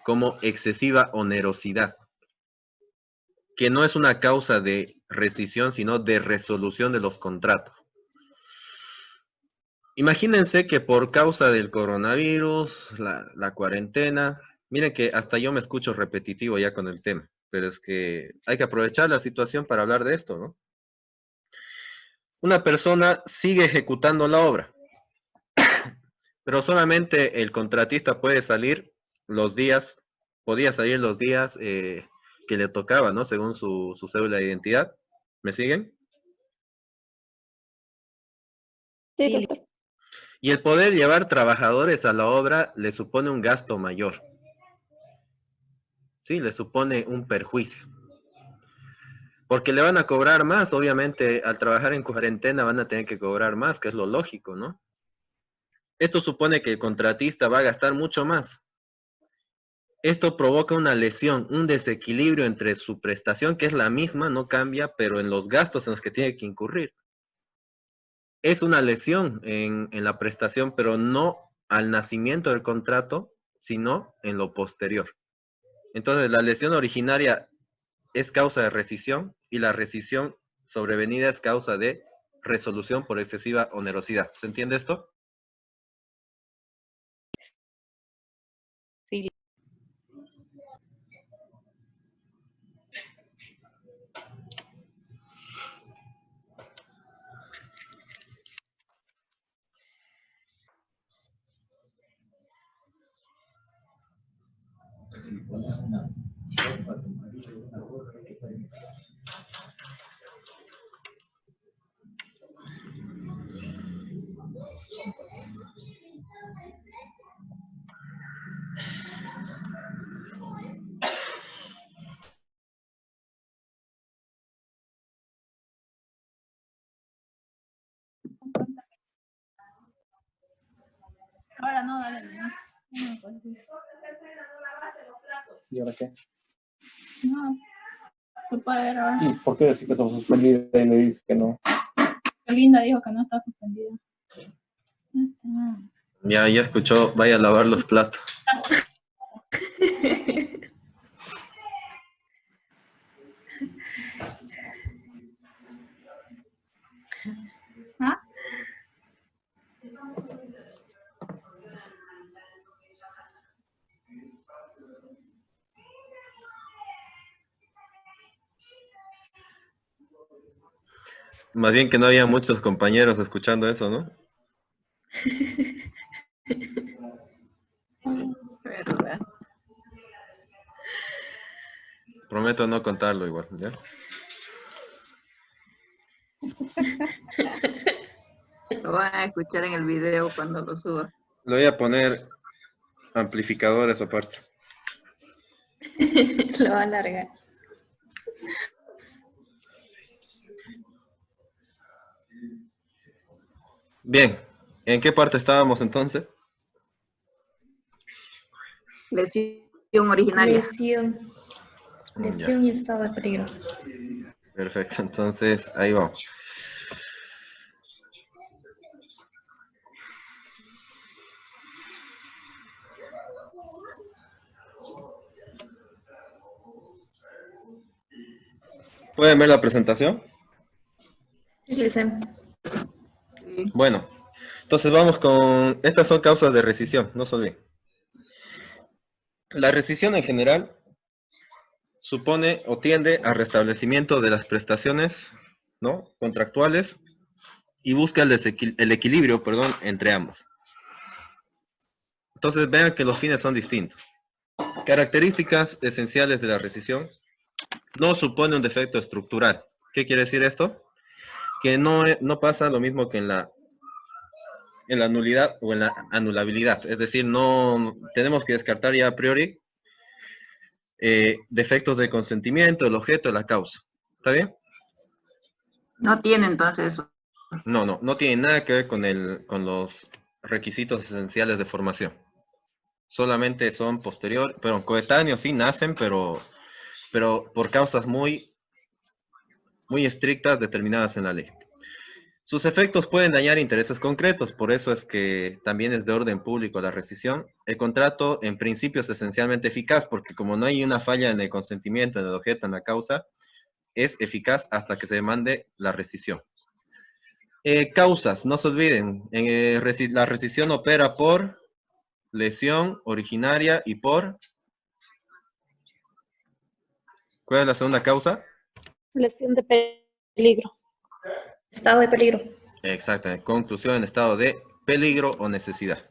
como excesiva onerosidad, que no es una causa de rescisión, sino de resolución de los contratos. Imagínense que por causa del coronavirus, la cuarentena, miren que hasta yo me escucho repetitivo ya con el tema, pero es que hay que aprovechar la situación para hablar de esto, ¿no? Una persona sigue ejecutando la obra, pero solamente el contratista puede salir los días, podía salir los días que le tocaba, ¿no? Según su cédula de identidad. ¿Me siguen? Sí, doctor. Y el poder llevar trabajadores a la obra le supone un gasto mayor. Sí, le supone un perjuicio. Porque le van a cobrar más, obviamente, al trabajar en cuarentena van a tener que cobrar más, que es lo lógico, ¿no? Esto supone que el contratista va a gastar mucho más. Esto provoca una lesión, un desequilibrio entre su prestación, que es la misma, no cambia, pero en los gastos en los que tiene que incurrir. Es una lesión en la prestación, pero no al nacimiento del contrato, sino en lo posterior. Entonces, la lesión originaria es causa de rescisión y la rescisión sobrevenida es causa de resolución por excesiva onerosidad. ¿Se entiende esto? Sí. Ahora no, dale. No. ¿Y ahora qué? No, se puede ver ahora. ¿Y por qué decir que está suspendida y le dice que no? Qué linda dijo que no está suspendida. Ya escuchó, vaya a lavar los platos. ¿Ah? Más bien que no había muchos compañeros escuchando eso, ¿no? ¿Verdad? Prometo no contarlo igual, ¿ya? Lo van a escuchar en el video cuando lo suba. Le voy a poner amplificadores aparte. Lo va a alargar. Bien, ¿en qué parte estábamos entonces? Lesión originaria. Lesión. Lesión y estado de peligro. Perfecto, entonces ahí vamos. ¿Pueden ver la presentación? Sí, Licen. Bueno, entonces vamos con... Estas son causas de rescisión, no se olviden. La rescisión en general supone o tiende al restablecimiento de las prestaciones, ¿no?, contractuales y busca el equilibrio, perdón, entre ambos. Entonces vean que los fines son distintos. Características esenciales de la rescisión: no supone un defecto estructural. ¿Qué quiere decir esto? Que no pasa lo mismo que en la nulidad o en la anulabilidad. Es decir, no tenemos que descartar ya a priori defectos de consentimiento, el objeto, la causa. ¿Está bien? No tiene entonces eso. No tiene nada que ver con los requisitos esenciales de formación. Solamente son posteriores, pero coetáneos sí nacen, pero pero por causas muy estrictas determinadas en la ley. Sus efectos pueden dañar intereses concretos, por eso es que también es de orden público la rescisión. El contrato en principio es esencialmente eficaz, porque como no hay una falla en el consentimiento, en el objeto, en la causa, es eficaz hasta que se demande la rescisión. Causas, no se olviden, la rescisión opera por lesión originaria y por... ¿Cuál es la segunda causa? Lesión de peligro. Estado de peligro. Exactamente, conclusión en estado de peligro o necesidad.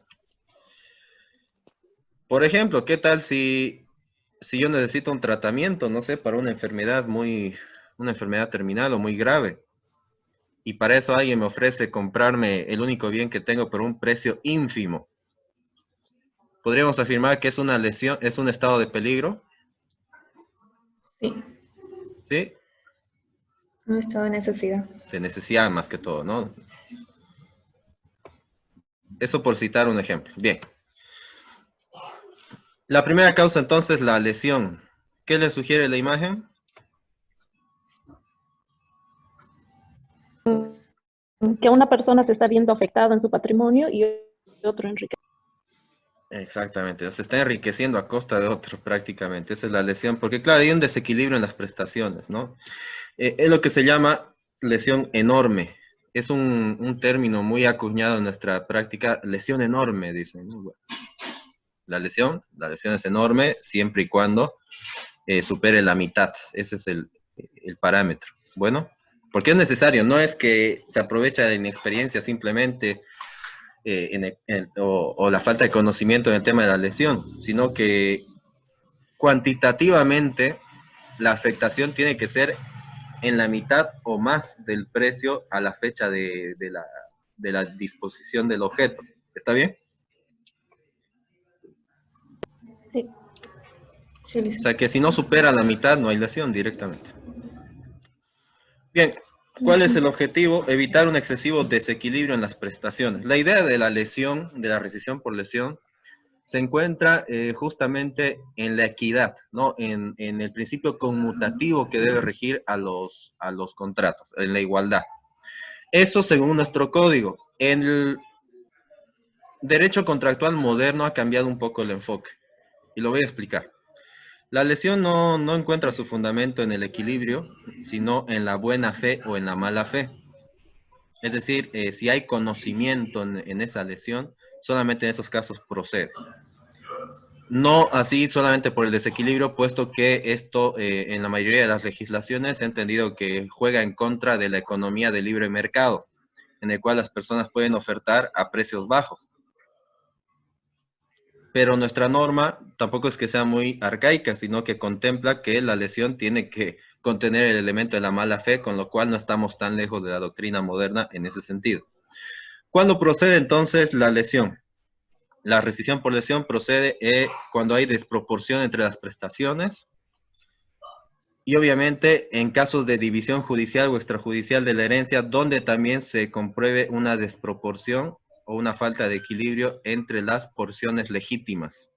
Por ejemplo, ¿qué tal si yo necesito un tratamiento, no sé, para una enfermedad terminal o muy grave? Y para eso alguien me ofrece comprarme el único bien que tengo por un precio ínfimo. ¿Podríamos afirmar que es una lesión, es un estado de peligro? Sí. ¿Sí? Un estado de necesidad. De necesidad más que todo, ¿no? Eso por citar un ejemplo. Bien. La primera causa entonces, la lesión. ¿Qué le sugiere la imagen? Que una persona se está viendo afectada en su patrimonio y otro enriquecido. Exactamente, se está enriqueciendo a costa de otro prácticamente. Esa es la lesión, porque claro, hay un desequilibrio en las prestaciones, ¿no? Es lo que se llama lesión enorme. Es un término muy acuñado en nuestra práctica, lesión enorme, dicen, ¿no? Bueno, la lesión es enorme siempre y cuando supere la mitad. Ese es el parámetro. Bueno, porque es necesario, no es que se aprovecha de la inexperiencia simplemente o la falta de conocimiento en el tema de la lesión, sino que cuantitativamente la afectación tiene que ser en la mitad o más del precio a la fecha de la disposición del objeto. ¿Está bien? Sí. Sí, O sea que si no supera la mitad no hay lesión directamente. Bien, ¿cuál es el objetivo? Evitar un excesivo desequilibrio en las prestaciones. La idea de la lesión, de la rescisión por lesión, se encuentra justamente en la equidad, ¿no? En el principio conmutativo que debe regir a los contratos, en la igualdad. Eso según nuestro código. En el derecho contractual moderno ha cambiado un poco el enfoque, y lo voy a explicar. La lesión no encuentra su fundamento en el equilibrio, sino en la buena fe o en la mala fe. Es decir, si hay conocimiento en esa lesión, solamente en esos casos procede. No así solamente por el desequilibrio, puesto que esto en la mayoría de las legislaciones se ha entendido que juega en contra de la economía de libre mercado, en el cual las personas pueden ofertar a precios bajos. Pero nuestra norma tampoco es que sea muy arcaica, sino que contempla que la lesión tiene que contener el elemento de la mala fe, con lo cual no estamos tan lejos de la doctrina moderna en ese sentido. ¿Cuándo procede entonces la lesión? La rescisión por lesión procede cuando hay desproporción entre las prestaciones y obviamente en casos de división judicial o extrajudicial de la herencia, donde también se compruebe una desproporción o una falta de equilibrio entre las porciones legítimas.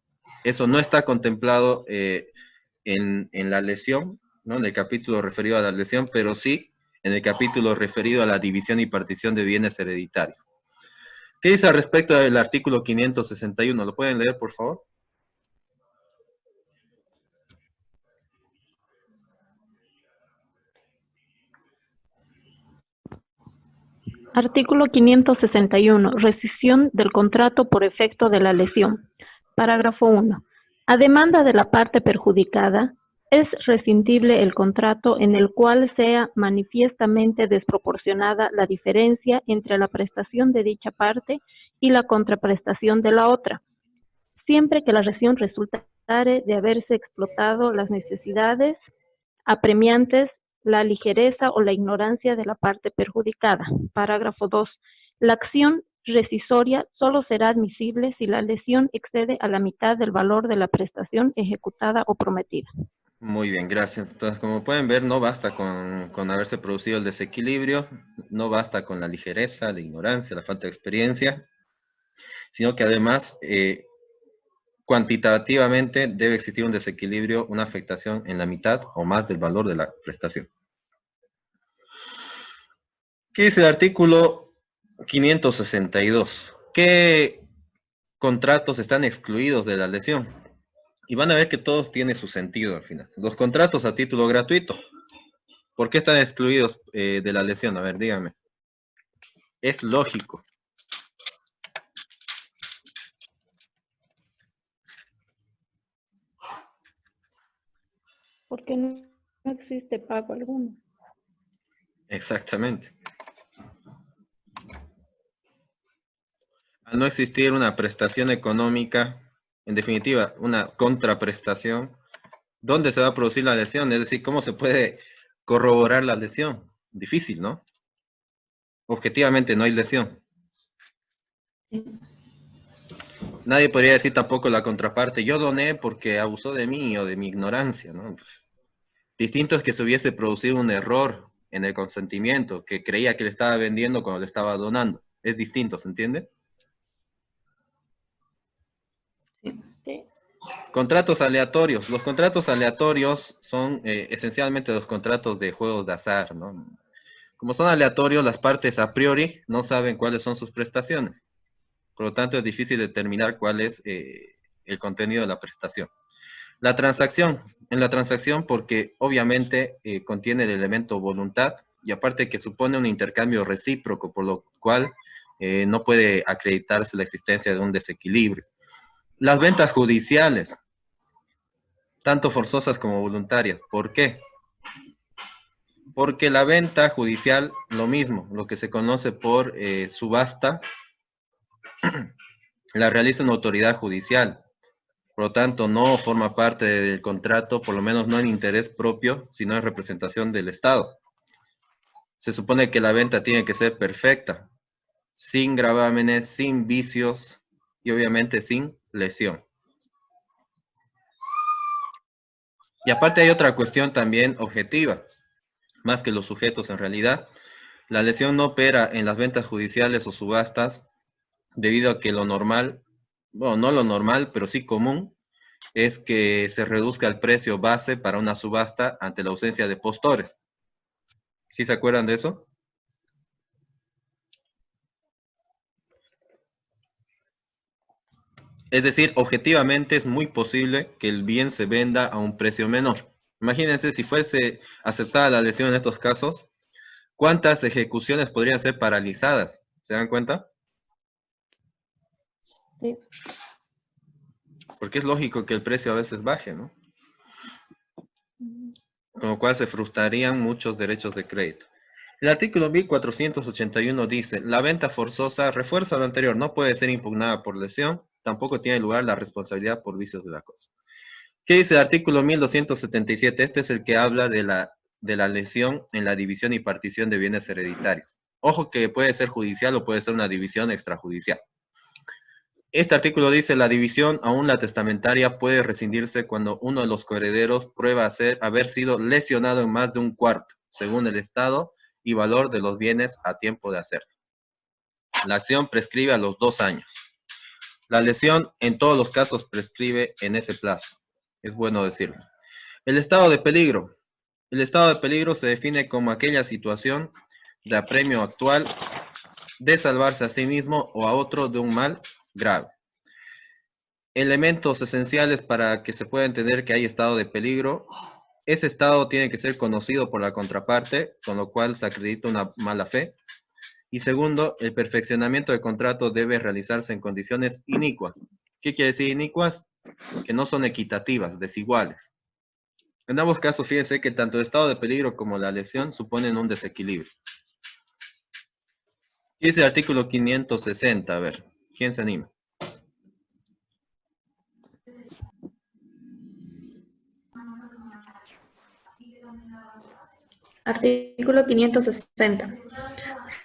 Eso no está contemplado en la lesión, ¿no? En el capítulo referido a la lesión, pero sí en el capítulo referido a la división y partición de bienes hereditarios. ¿Qué dice al respecto del artículo 561? ¿Lo pueden leer, por favor? Artículo 561. Rescisión del contrato por efecto de la lesión. Parágrafo 1. A demanda de la parte perjudicada, es rescindible el contrato en el cual sea manifiestamente desproporcionada la diferencia entre la prestación de dicha parte y la contraprestación de la otra, siempre que la rescisión resultare de haberse explotado las necesidades apremiantes, la ligereza o la ignorancia de la parte perjudicada. Parágrafo 2. La acción rescisoria solo será admisible si la lesión excede a la mitad del valor de la prestación ejecutada o prometida. Muy bien, gracias. Entonces, como pueden ver, no basta con haberse producido el desequilibrio, no basta con la ligereza, la ignorancia, la falta de experiencia, sino que además, cuantitativamente debe existir un desequilibrio, una afectación en la mitad o más del valor de la prestación. ¿Qué dice el artículo 562? ¿Qué contratos están excluidos de la lesión? Y van a ver que todo tiene su sentido al final. Los contratos a título gratuito. ¿Por qué están excluidos de la lesión? A ver, díganme. Es lógico. Porque no existe pago alguno. Exactamente. Al no existir una prestación económica, en definitiva, una contraprestación, ¿dónde se va a producir la lesión? Es decir, ¿cómo se puede corroborar la lesión? Difícil, ¿no? Objetivamente no hay lesión. Nadie podría decir tampoco la contraparte, yo doné porque abusó de mí o de mi ignorancia, ¿no? Pues, distinto es que se hubiese producido un error en el consentimiento, que creía que le estaba vendiendo cuando le estaba donando. Es distinto, ¿se entiende? Sí. Contratos aleatorios. Los contratos aleatorios son esencialmente los contratos de juegos de azar, ¿no? Como son aleatorios, las partes a priori no saben cuáles son sus prestaciones. Por lo tanto, es difícil determinar cuál es el contenido de la prestación. La transacción. En la transacción, porque obviamente contiene el elemento voluntad y aparte que supone un intercambio recíproco, por lo cual no puede acreditarse la existencia de un desequilibrio. Las ventas judiciales, tanto forzosas como voluntarias. ¿Por qué? Porque la venta judicial, lo mismo, lo que se conoce por subasta, la realiza una autoridad judicial. Por lo tanto, no forma parte del contrato, por lo menos no en interés propio, sino en representación del Estado. Se supone que la venta tiene que ser perfecta, sin gravámenes, sin vicios y obviamente sin lesión. Y aparte hay otra cuestión también objetiva, más que los sujetos en realidad. La lesión no opera en las ventas judiciales o subastas debido a que lo normal, bueno, no lo normal, pero sí común, es que se reduzca el precio base para una subasta ante la ausencia de postores. ¿Sí se acuerdan de eso? Es decir, objetivamente es muy posible que el bien se venda a un precio menor. Imagínense si fuese aceptada la lesión en estos casos, ¿cuántas ejecuciones podrían ser paralizadas? ¿Se dan cuenta? Sí. Porque es lógico que el precio a veces baje, ¿no? Con lo cual se frustrarían muchos derechos de crédito. El artículo 1481 dice, la venta forzosa refuerza lo anterior, no puede ser impugnada por lesión, tampoco tiene lugar la responsabilidad por vicios de la cosa. ¿Qué dice el artículo 1277? Este es el que habla de la lesión en la división y partición de bienes hereditarios. Ojo que puede ser judicial o puede ser una división extrajudicial. Este artículo dice, la división, aún la testamentaria, puede rescindirse cuando uno de los coherederos prueba haber sido lesionado en más de un cuarto, según el estado y valor de los bienes a tiempo de hacerlo. La acción prescribe a los 2 años. La lesión en todos los casos prescribe en ese plazo. Es bueno decirlo. El estado de peligro. El estado de peligro se define como aquella situación de apremio actual de salvarse a sí mismo o a otro de un mal grave. Elementos esenciales para que se pueda entender que hay estado de peligro. Ese estado tiene que ser conocido por la contraparte, con lo cual se acredita una mala fe. Y segundo, el perfeccionamiento del contrato debe realizarse en condiciones inicuas. ¿Qué quiere decir inicuas? Que no son equitativas, desiguales. En ambos casos, fíjense que tanto el estado de peligro como la lesión suponen un desequilibrio. Dice el artículo 560, a ver, ¿quién se anima? Artículo 560.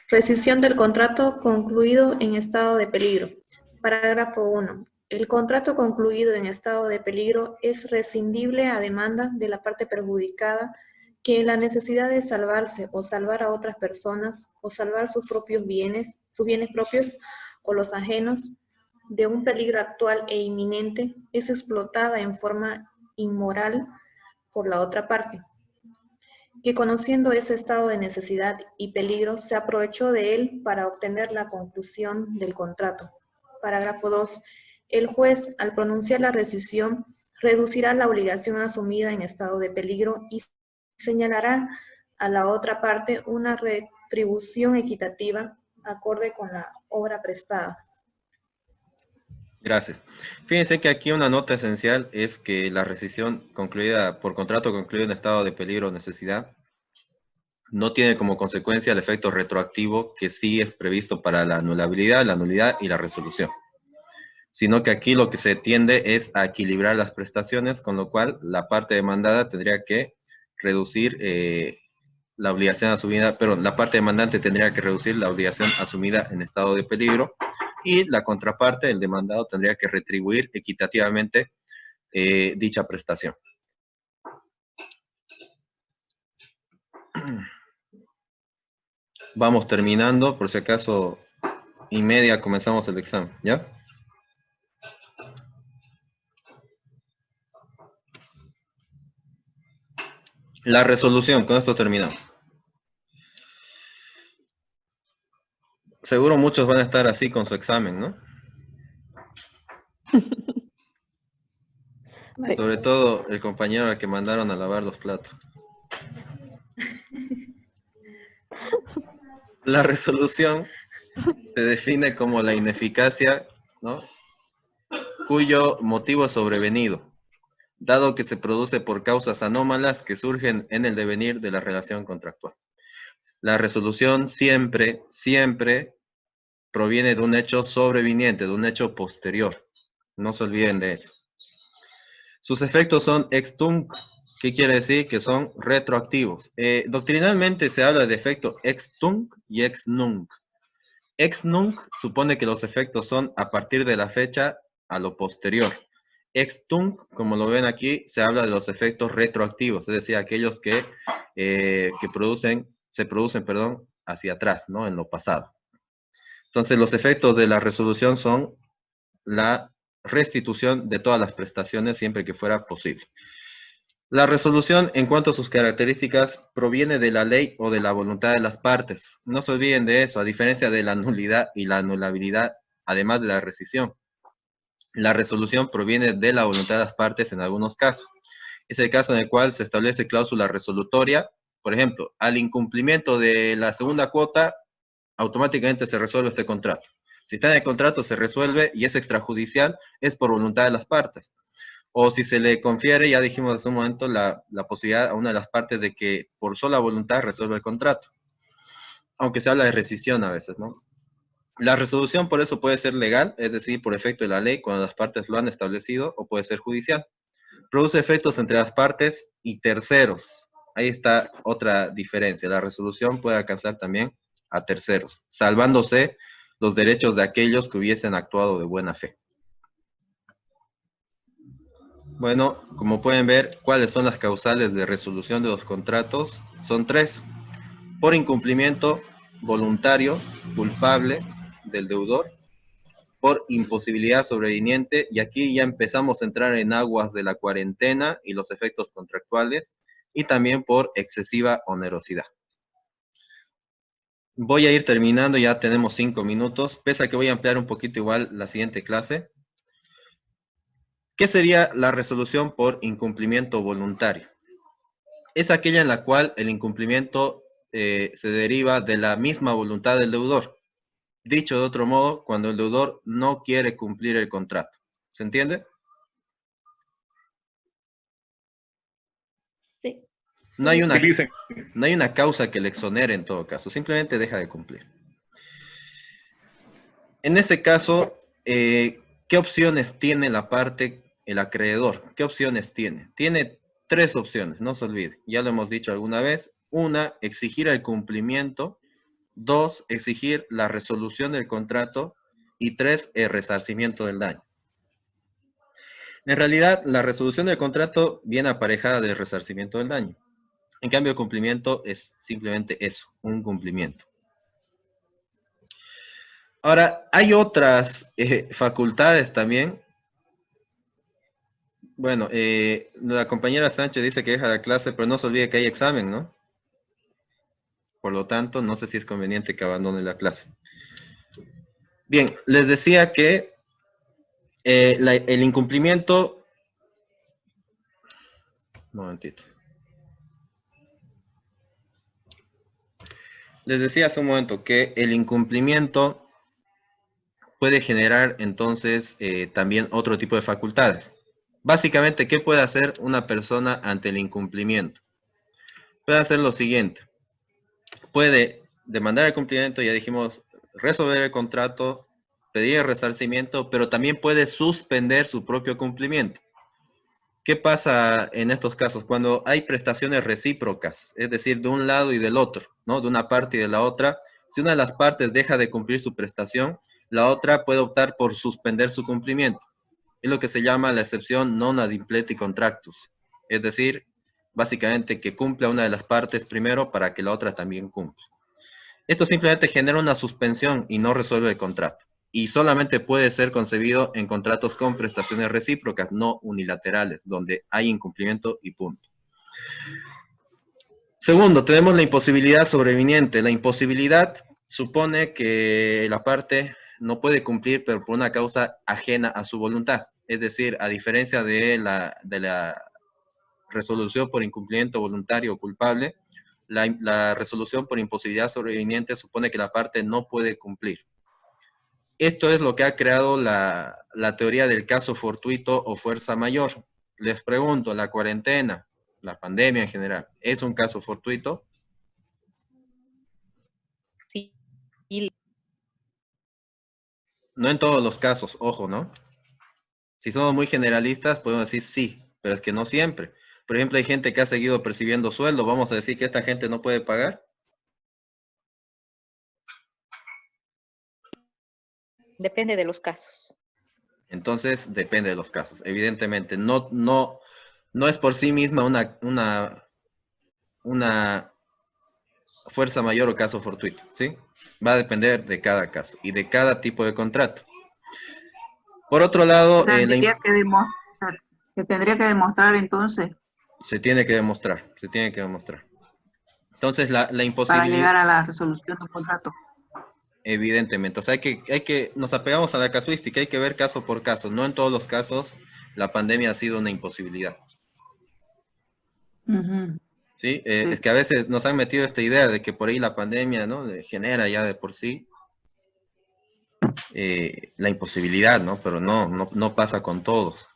Rescisión del contrato concluido en estado de peligro. Parágrafo 1. El contrato concluido en estado de peligro es rescindible a demanda de la parte perjudicada que en la necesidad de salvarse o salvar a otras personas o salvar sus propios bienes, sus bienes propios o los ajenos, de un peligro actual e inminente es explotada en forma inmoral por la otra parte, que conociendo ese estado de necesidad y peligro se aprovechó de él para obtener la conclusión del contrato. Parágrafo 2. El juez, al pronunciar la rescisión, reducirá la obligación asumida en estado de peligro y señalará a la otra parte una retribución equitativa acorde con la obra prestada. Gracias. Fíjense que aquí una nota esencial es que la rescisión concluida por contrato concluido en estado de peligro o necesidad no tiene como consecuencia el efecto retroactivo que sí es previsto para la anulabilidad, la nulidad y la resolución. Sino que aquí lo que se tiende es a equilibrar las prestaciones, con lo cual la parte demandada tendría que reducir la obligación asumida, pero la parte demandante tendría que reducir la obligación asumida en estado de peligro, y la contraparte, el demandado, tendría que retribuir equitativamente dicha prestación. Vamos terminando, por si acaso, y media comenzamos el examen, ¿ya? La resolución, con esto terminamos. Seguro muchos van a estar así con su examen, ¿no? Sobre todo el compañero al que mandaron a lavar los platos. La resolución se define como la ineficacia, ¿no?, cuyo motivo es sobrevenido, dado que se produce por causas anómalas que surgen en el devenir de la relación contractual. La resolución siempre proviene de un hecho sobreviniente, de un hecho posterior. No se olviden de eso. Sus efectos son ex tunc. ¿Qué quiere decir? Que son retroactivos. Doctrinalmente se habla de efecto ex tunc y ex nunc. Ex nunc supone que los efectos son a partir de la fecha a lo posterior. Ex tunc, como lo ven aquí, se habla de los efectos retroactivos, es decir, aquellos que se producen hacia atrás, ¿no?, en lo pasado. Entonces, los efectos de la resolución son la restitución de todas las prestaciones siempre que fuera posible. La resolución, en cuanto a sus características, proviene de la ley o de la voluntad de las partes. No se olviden de eso, a diferencia de la nulidad y la anulabilidad, además de la rescisión. La resolución proviene de la voluntad de las partes en algunos casos. Es el caso en el cual se establece cláusula resolutoria. Por ejemplo, al incumplimiento de la segunda cuota, automáticamente se resuelve este contrato. Si está en el contrato, se resuelve y es extrajudicial, es por voluntad de las partes. O si se le confiere, ya dijimos hace un momento, la posibilidad a una de las partes de que por sola voluntad resuelva el contrato. Aunque se habla de rescisión a veces, ¿no? La resolución por eso puede ser legal, es decir, por efecto de la ley, cuando las partes lo han establecido, o puede ser judicial. Produce efectos entre las partes y terceros. Ahí está otra diferencia. La resolución puede alcanzar también a terceros, salvándose los derechos de aquellos que hubiesen actuado de buena fe. Bueno, como pueden ver, ¿cuáles son las causales de resolución de los contratos? Son 3. Por incumplimiento voluntario, culpable del deudor, por imposibilidad sobreviniente, y aquí ya empezamos a entrar en aguas de la cuarentena y los efectos contractuales, y también por excesiva onerosidad. Voy a ir terminando, ya tenemos 5 minutos, pese a que voy a ampliar un poquito igual la siguiente clase. ¿Qué sería la resolución por incumplimiento voluntario? Es aquella en la cual el incumplimiento se deriva de la misma voluntad del deudor. Dicho de otro modo, cuando el deudor no quiere cumplir el contrato. ¿Se entiende? Sí. No hay una causa que le exonere en todo caso, simplemente deja de cumplir. En ese caso, ¿qué opciones tiene la parte, el acreedor? ¿Qué opciones tiene? Tiene 3 opciones, no se olvide. Ya lo hemos dicho alguna vez. 1, exigir el cumplimiento. 2, exigir la resolución del contrato. Y 3, el resarcimiento del daño. En realidad, la resolución del contrato viene aparejada del resarcimiento del daño. En cambio, el cumplimiento es simplemente eso, un cumplimiento. Ahora, hay otras facultades también. Bueno, la compañera Sánchez dice que deja la clase, pero no se olvide que hay examen, ¿no? Por lo tanto, no sé si es conveniente que abandone la clase. Bien, les decía que el incumplimiento... Un momentito. Les decía hace un momento que el incumplimiento puede generar entonces también otro tipo de facultades. Básicamente, ¿qué puede hacer una persona ante el incumplimiento? Puede hacer lo siguiente. Puede demandar el cumplimiento, ya dijimos, resolver el contrato, pedir el resarcimiento, pero también puede suspender su propio cumplimiento. ¿Qué pasa en estos casos? Cuando hay prestaciones recíprocas, es decir, de un lado y del otro, ¿no? De una parte y de la otra. Si una de las partes deja de cumplir su prestación, la otra puede optar por suspender su cumplimiento. Es lo que se llama la excepción non ad impleti contractus. Es decir, básicamente que cumpla una de las partes primero para que la otra también cumpla. Esto simplemente genera una suspensión y no resuelve el contrato. Y solamente puede ser concebido en contratos con prestaciones recíprocas, no unilaterales, donde hay incumplimiento y punto. Segundo, tenemos la imposibilidad sobreviniente. La imposibilidad supone que la parte no puede cumplir, pero por una causa ajena a su voluntad. Es decir, a diferencia de la resolución por incumplimiento voluntario o culpable, la resolución por imposibilidad sobreviniente supone que la parte no puede cumplir. Esto es lo que ha creado la teoría del caso fortuito o fuerza mayor. Les pregunto, ¿la cuarentena, la pandemia en general, es un caso fortuito? Sí. No en todos los casos, ojo, ¿no? Si somos muy generalistas, podemos decir sí, pero es que no siempre. Por ejemplo, hay gente que ha seguido percibiendo sueldo, ¿vamos a decir que esta gente no puede pagar? Depende de los casos. Entonces, depende de los casos. Evidentemente, no es por sí misma una fuerza mayor o caso fortuito, ¿sí? Va a depender de cada caso y de cada tipo de contrato. Por otro lado, Se tendría que demostrar entonces se tiene que demostrar. Entonces, la para imposibilidad... llegar a la resolución del contrato. Evidentemente, o sea, nos apegamos a la casuística, hay que ver caso por caso. No en todos los casos la pandemia ha sido una imposibilidad. ¿Sí? Es que a veces nos han metido esta idea de que por ahí la pandemia, ¿no? Genera ya de por sí la imposibilidad, ¿no? Pero no pasa con todos.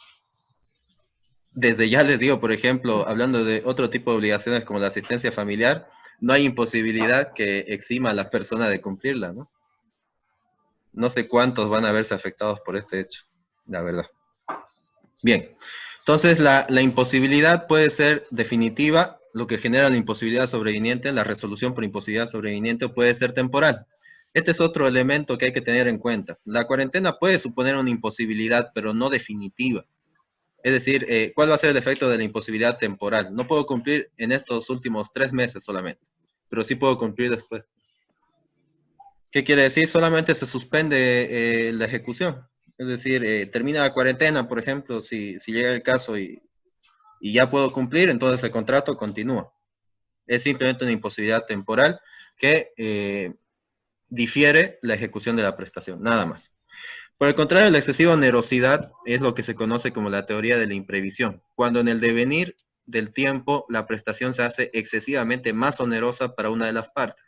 Desde ya les digo, por ejemplo, hablando de otro tipo de obligaciones como la asistencia familiar, no hay imposibilidad que exima a la persona de cumplirla, ¿no? No sé cuántos van a verse afectados por este hecho, la verdad. Bien, entonces la imposibilidad puede ser definitiva, lo que genera la imposibilidad sobreviniente, la resolución por imposibilidad sobreviniente puede ser temporal. Este es otro elemento que hay que tener en cuenta. La cuarentena puede suponer una imposibilidad, pero no definitiva. Es decir, ¿cuál va a ser el efecto de la imposibilidad temporal? No puedo cumplir en estos últimos 3 meses solamente, pero sí puedo cumplir después. ¿Qué quiere decir? Solamente se suspende la ejecución. Es decir, termina la cuarentena, por ejemplo, si llega el caso y ya puedo cumplir, entonces el contrato continúa. Es simplemente una imposibilidad temporal que difiere la ejecución de la prestación, nada más. Por el contrario, la excesiva onerosidad es lo que se conoce como la teoría de la imprevisión, cuando en el devenir del tiempo la prestación se hace excesivamente más onerosa para una de las partes.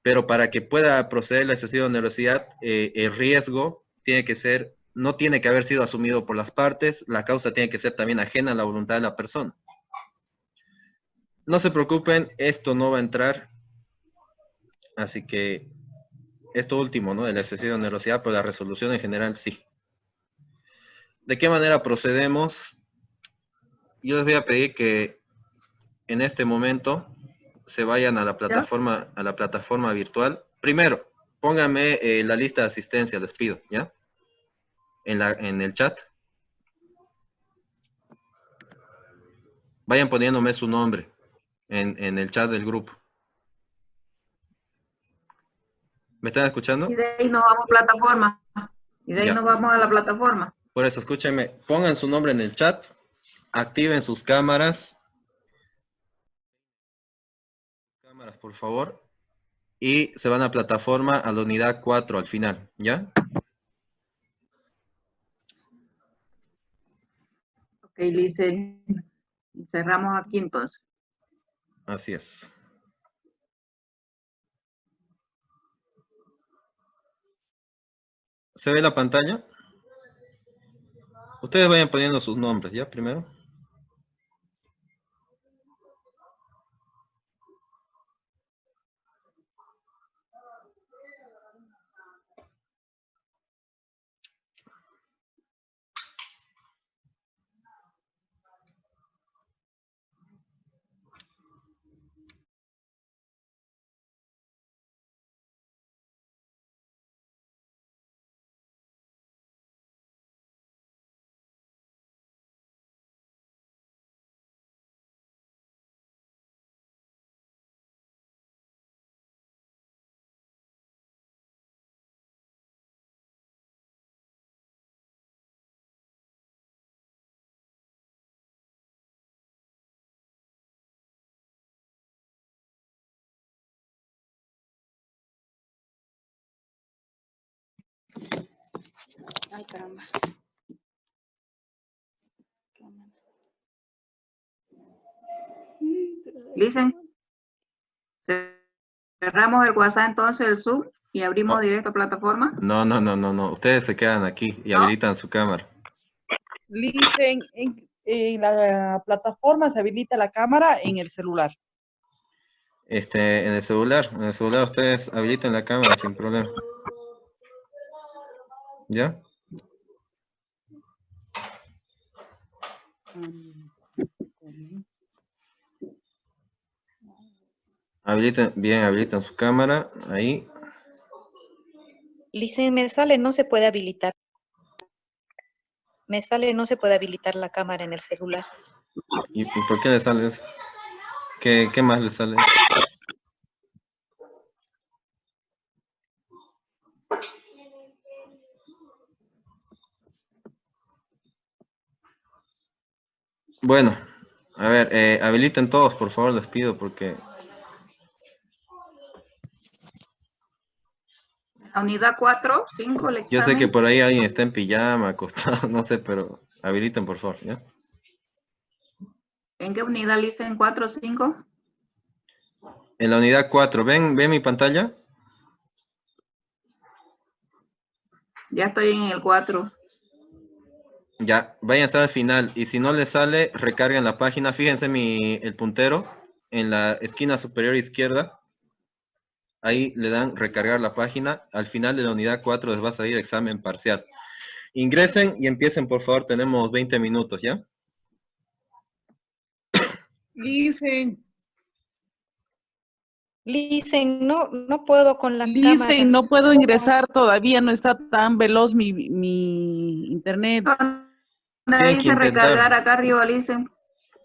Pero para que pueda proceder la excesiva onerosidad, el riesgo no tiene que haber sido asumido por las partes, la causa tiene que ser también ajena a la voluntad de la persona. No se preocupen, esto no va a entrar, así que esto último, ¿no? De la excesiva onerosidad, pero la resolución en general sí. ¿De qué manera procedemos? Yo les voy a pedir que en este momento se vayan a la plataforma virtual. Primero, pónganme la lista de asistencia, les pido, ¿ya? En el chat. Vayan poniéndome su nombre en el chat del grupo. ¿Me están escuchando? Y de ahí nos vamos a plataforma. Y de ahí Ya. nos vamos a la plataforma. Por eso, escúchenme, pongan su nombre en el chat, activen sus cámaras, por favor, y se van a plataforma a la unidad 4 al final, ¿ya? Ok, Lice. Cerramos aquí entonces. Así es. ¿Se ve la pantalla? Ustedes vayan poniendo sus nombres, ¿ya? Primero. Ay, caramba. Listen. Cerramos el WhatsApp entonces, el Zoom, y abrimos Oh. directo plataforma. No. Ustedes se quedan aquí y habilitan su cámara. Dicen, en la plataforma se habilita la cámara en el celular. En el celular ustedes habilitan la cámara sin problema. ¿Ya? Habilitan su cámara, ahí. Lice, me sale, no se puede habilitar. Me sale, no se puede habilitar la cámara en el celular. ¿Y por qué le sale eso? ¿Qué más le sale? Bueno, a ver, habiliten todos, por favor, les pido, porque... La unidad 4, 5, el examen. Yo sé que por ahí alguien está en pijama, acostado, no sé, pero habiliten, por favor, ¿ya? ¿En qué unidad, Listen? 4, 5. En la unidad 4, ¿ven mi pantalla? Ya estoy en el 4. Ya, váyanse al final, y si no les sale, recarguen la página, fíjense el puntero en la esquina superior izquierda, ahí le dan recargar la página, al final de la unidad 4 les va a salir examen parcial. Ingresen y empiecen, por favor, tenemos 20 minutos, ¿ya? Dicen, no puedo con la cámara. no puedo ingresar, todavía no está tan veloz mi internet. Ahí dice recargar acá arriba, Listen.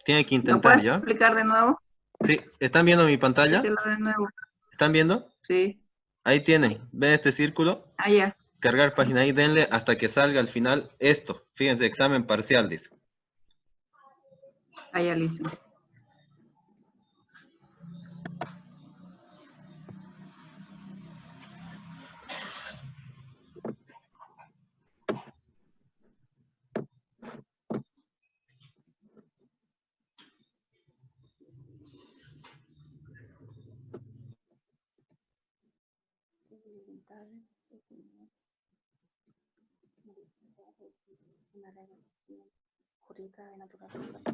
Tienen que ¿Lo intentar, puedes ¿ya? explicar de nuevo? Sí, ¿están viendo mi pantalla? Explíquelo de nuevo. ¿Están viendo? Sí. Ahí tienen, ¿ven este círculo? Ah, ya. Cargar página ahí, denle hasta que salga al final esto. Fíjense, examen parcial, dice. Ah, ya, Listen.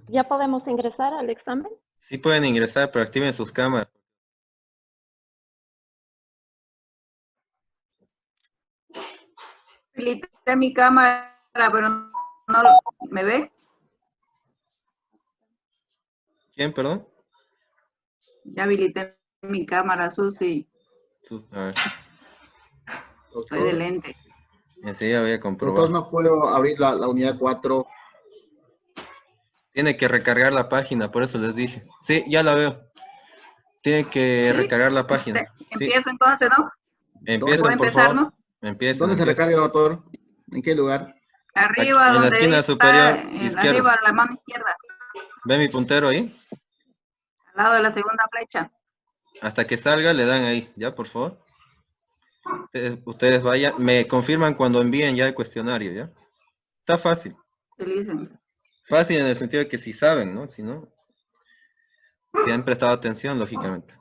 ¿Ya podemos ingresar al examen? Sí pueden ingresar, pero activen sus cámaras. Habilité mi cámara, pero no ¿me ve? ¿Quién, perdón? Ya habilité mi cámara, Susi. A ver, Estoy de lente. enseguida voy a comprobar. Doctor, no puedo abrir la unidad 4. Tiene que recargar la página, por eso les dije. Sí, ya la veo. Tiene que ¿Sí? recargar la página. Sí. Empiezo entonces, ¿no? Empiecen, ¿Puedo por empezar, favor. no? Empiecen. ¿Dónde se empiecen. recarga, doctor? ¿En qué lugar? Arriba, en la donde esquina está, superior arriba, izquierda. la mano izquierda, ¿Ve mi puntero ahí? al lado de la segunda flecha. Hasta que salga le dan ahí, ¿ya? Por favor. Ustedes vayan, me confirman cuando envíen ya el cuestionario, ¿ya? Está fácil. Utilicen. Fácil en el sentido de que si saben, ¿no? Si no, si han prestado atención, lógicamente.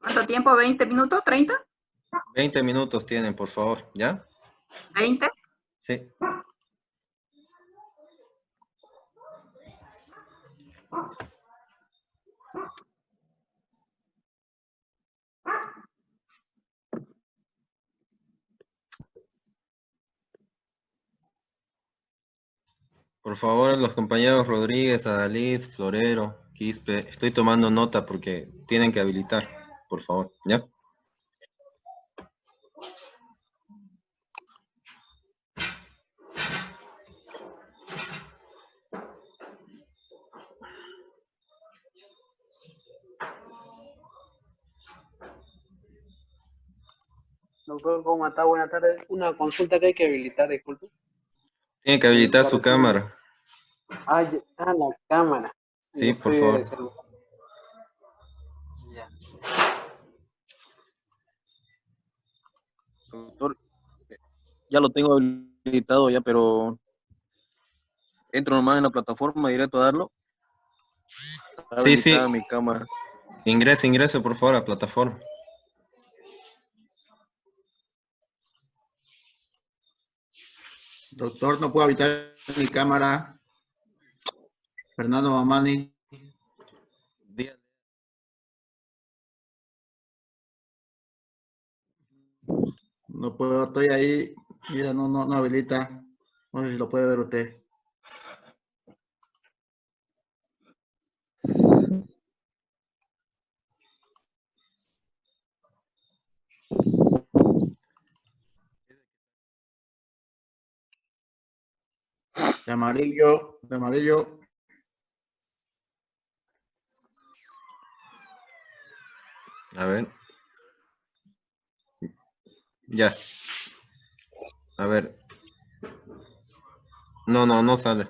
¿Cuánto tiempo? ¿20 minutos? ¿30? 20 minutos tienen, por favor, ¿ya? ¿20? Sí. Por favor, los compañeros Rodríguez, Adalid, Florero, Quispe, estoy tomando nota porque tienen que habilitar, por favor, ¿ya? Doctor, ¿cómo está? Buenas tardes. Una consulta que hay que habilitar, disculpe. Tienen que habilitar su cámara. La cámara. Sí, por favor. Ya. Doctor, ya lo tengo habilitado ya, pero entro nomás en la plataforma directo a darlo. Está Sí, sí. habilitada mi cámara. Ingrese, por favor, a plataforma. Doctor, no puedo habilitar mi cámara. Fernando Mamani. No puedo, estoy ahí. Mira, no habilita. No sé si lo puede ver usted. De amarillo, de amarillo. A ver. Ya. A ver. No sale.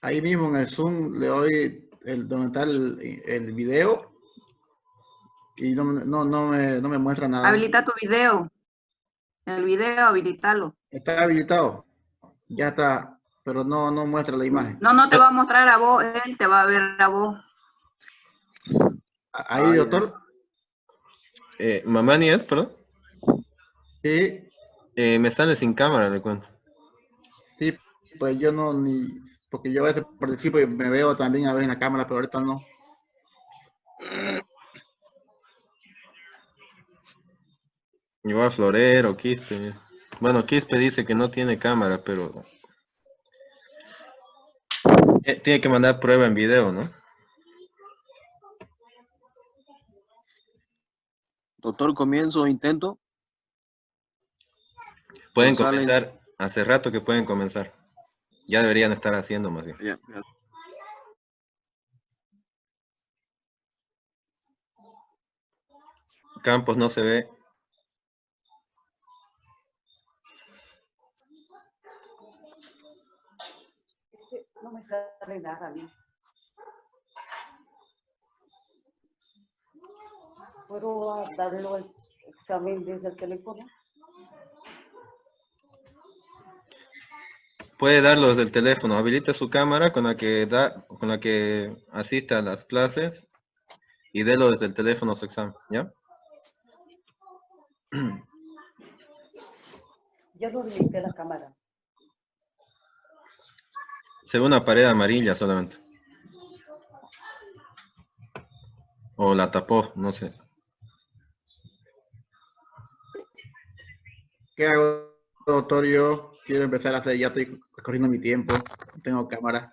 Ahí mismo en el Zoom le doy donde está el video y no me muestra nada. Habilita tu video. El video, habilitalo. Está habilitado. Ya está, pero no muestra la imagen. No te va a mostrar a vos, él te va a ver a vos. Ahí, doctor. Mamani es, perdón. Sí. Me sale sin cámara, le cuento. Sí, pues yo porque yo a veces participo y me veo también a veces en la cámara, pero ahorita no. Igual Florero, Quispe. Bueno, Quispe dice que no tiene cámara, pero tiene que mandar prueba en video, ¿no? Doctor, comienzo, intento. Pueden González. comenzar. Hace rato que pueden comenzar. Ya deberían estar haciendo más bien. Ya. Campos no se ve. No me sale nada a mí. ¿Puedo darlo el examen desde el teléfono? Puede darlo desde el teléfono. Habilite su cámara con la que asiste a las clases y délo desde el teléfono su examen, ¿ya? Ya lo habilité la cámara. Se ve una pared amarilla solamente. O la tapó, no sé. ¿Qué hago, doctor? Yo quiero empezar a hacer, ya estoy corriendo mi tiempo. No tengo cámara.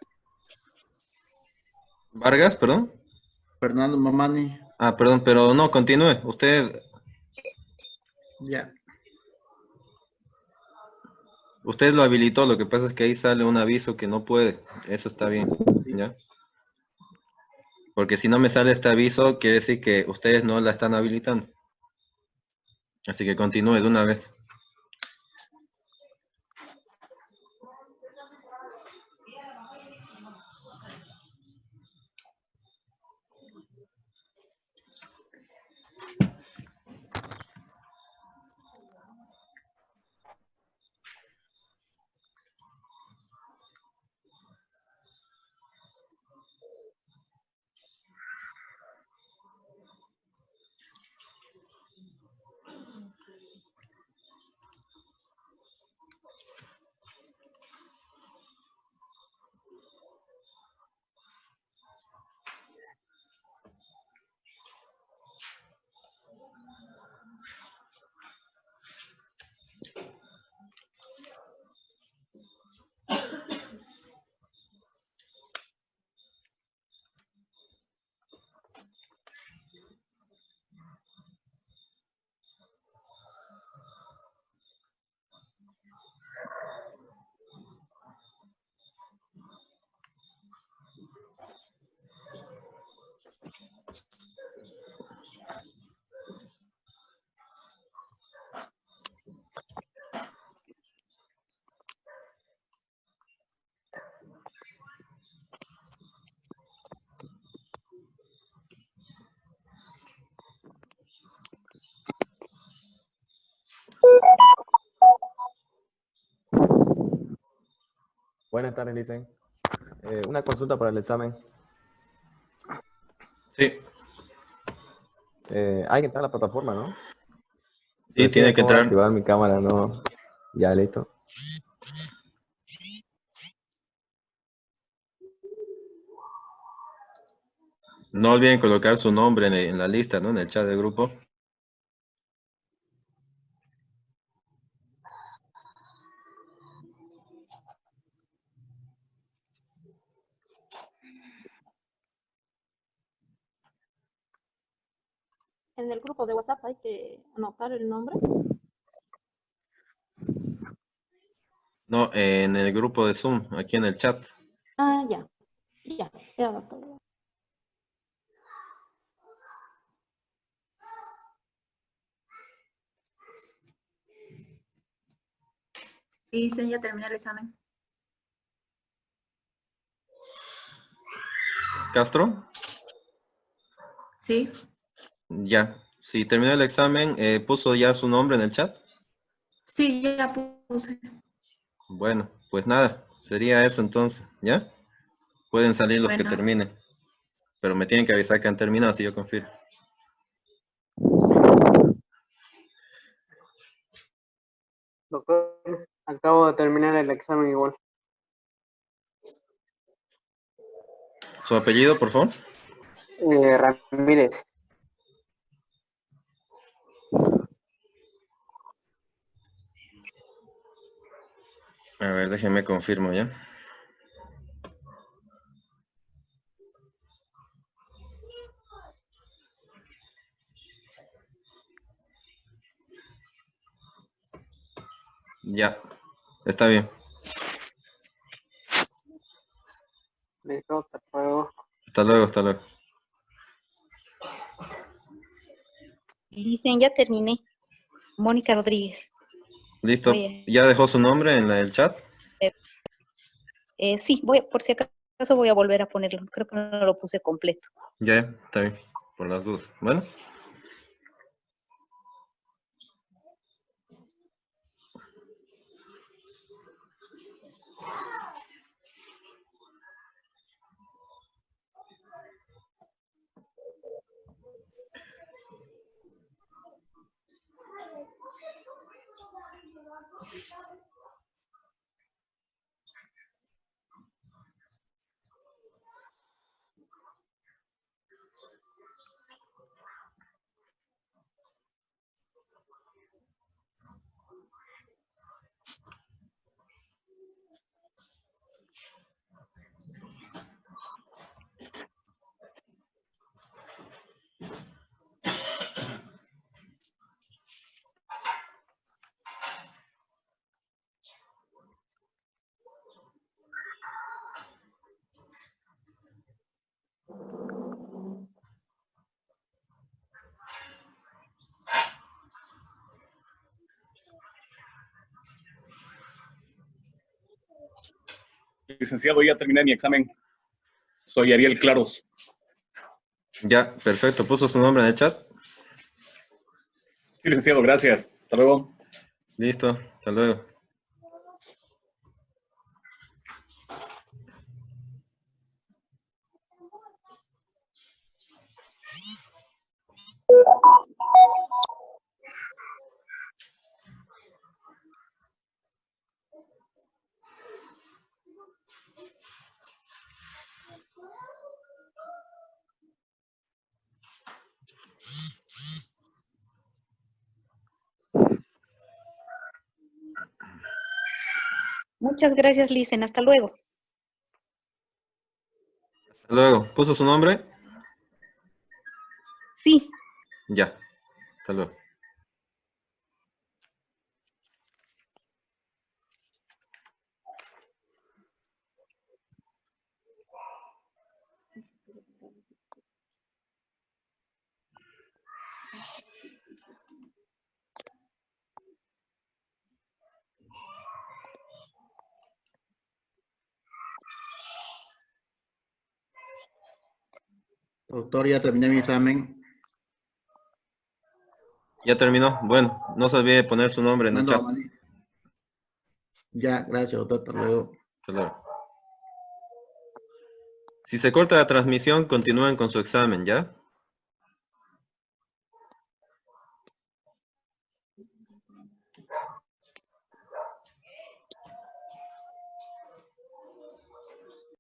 Vargas, perdón. Fernando Mamani. Ah, perdón, pero no, continúe. Usted lo habilitó, lo que pasa es que ahí sale un aviso que no puede. Eso está bien. ¿ya? Porque si no me sale este aviso, quiere decir que ustedes no la están habilitando. Así que continúe de una vez. Buenas tardes, Licen. Una consulta para el examen. Sí. Hay que entrar a la plataforma, ¿no? Sí, Recién tiene que acabo de entrar. activar mi cámara, ¿no? Ya, listo. No olviden colocar su nombre en la lista, ¿no? En el chat del grupo. En el grupo de WhatsApp hay que anotar el nombre. No, en el grupo de Zoom, aquí en el chat. Ah, ya. Ya, ya anoté. Dicen, ya terminé el examen. ¿Castro? Sí. Ya. Si terminó el examen, ¿puso ya su nombre en el chat? Sí, ya puse. Bueno, pues nada, sería eso entonces, ¿ya? Pueden salir los que Bueno. terminen. Pero me tienen que avisar que han terminado, si yo confirmo. Doctor, acabo de terminar el examen igual. ¿Su apellido, por favor? Ramírez. A ver, déjenme confirmo, ¿ya? Ya, está bien. Listo, hasta luego. Hasta luego, hasta luego. Dicen, ya terminé. Mónica Rodríguez. ¿Listo? Voy ¿Ya dejó su nombre en el chat? sí, por si acaso voy a volver a ponerlo. Creo que no lo puse completo. Ya, está bien, por las dudas. Bueno. Licenciado, ya terminé mi examen. Soy Ariel Claros. Ya, perfecto. ¿Puso su nombre en el chat? Sí, licenciado, gracias. Hasta luego. Listo, hasta luego. Muchas gracias, Licen. Hasta luego. Hasta luego. ¿Puso su nombre? Sí. Ya, hasta luego. Doctor, ya terminé mi examen. Ya terminó. Bueno, no se olvide poner su nombre en el chat. Ya, gracias, doctor. Hasta luego. Hasta luego. Si se corta la transmisión, continúen con su examen, ¿ya?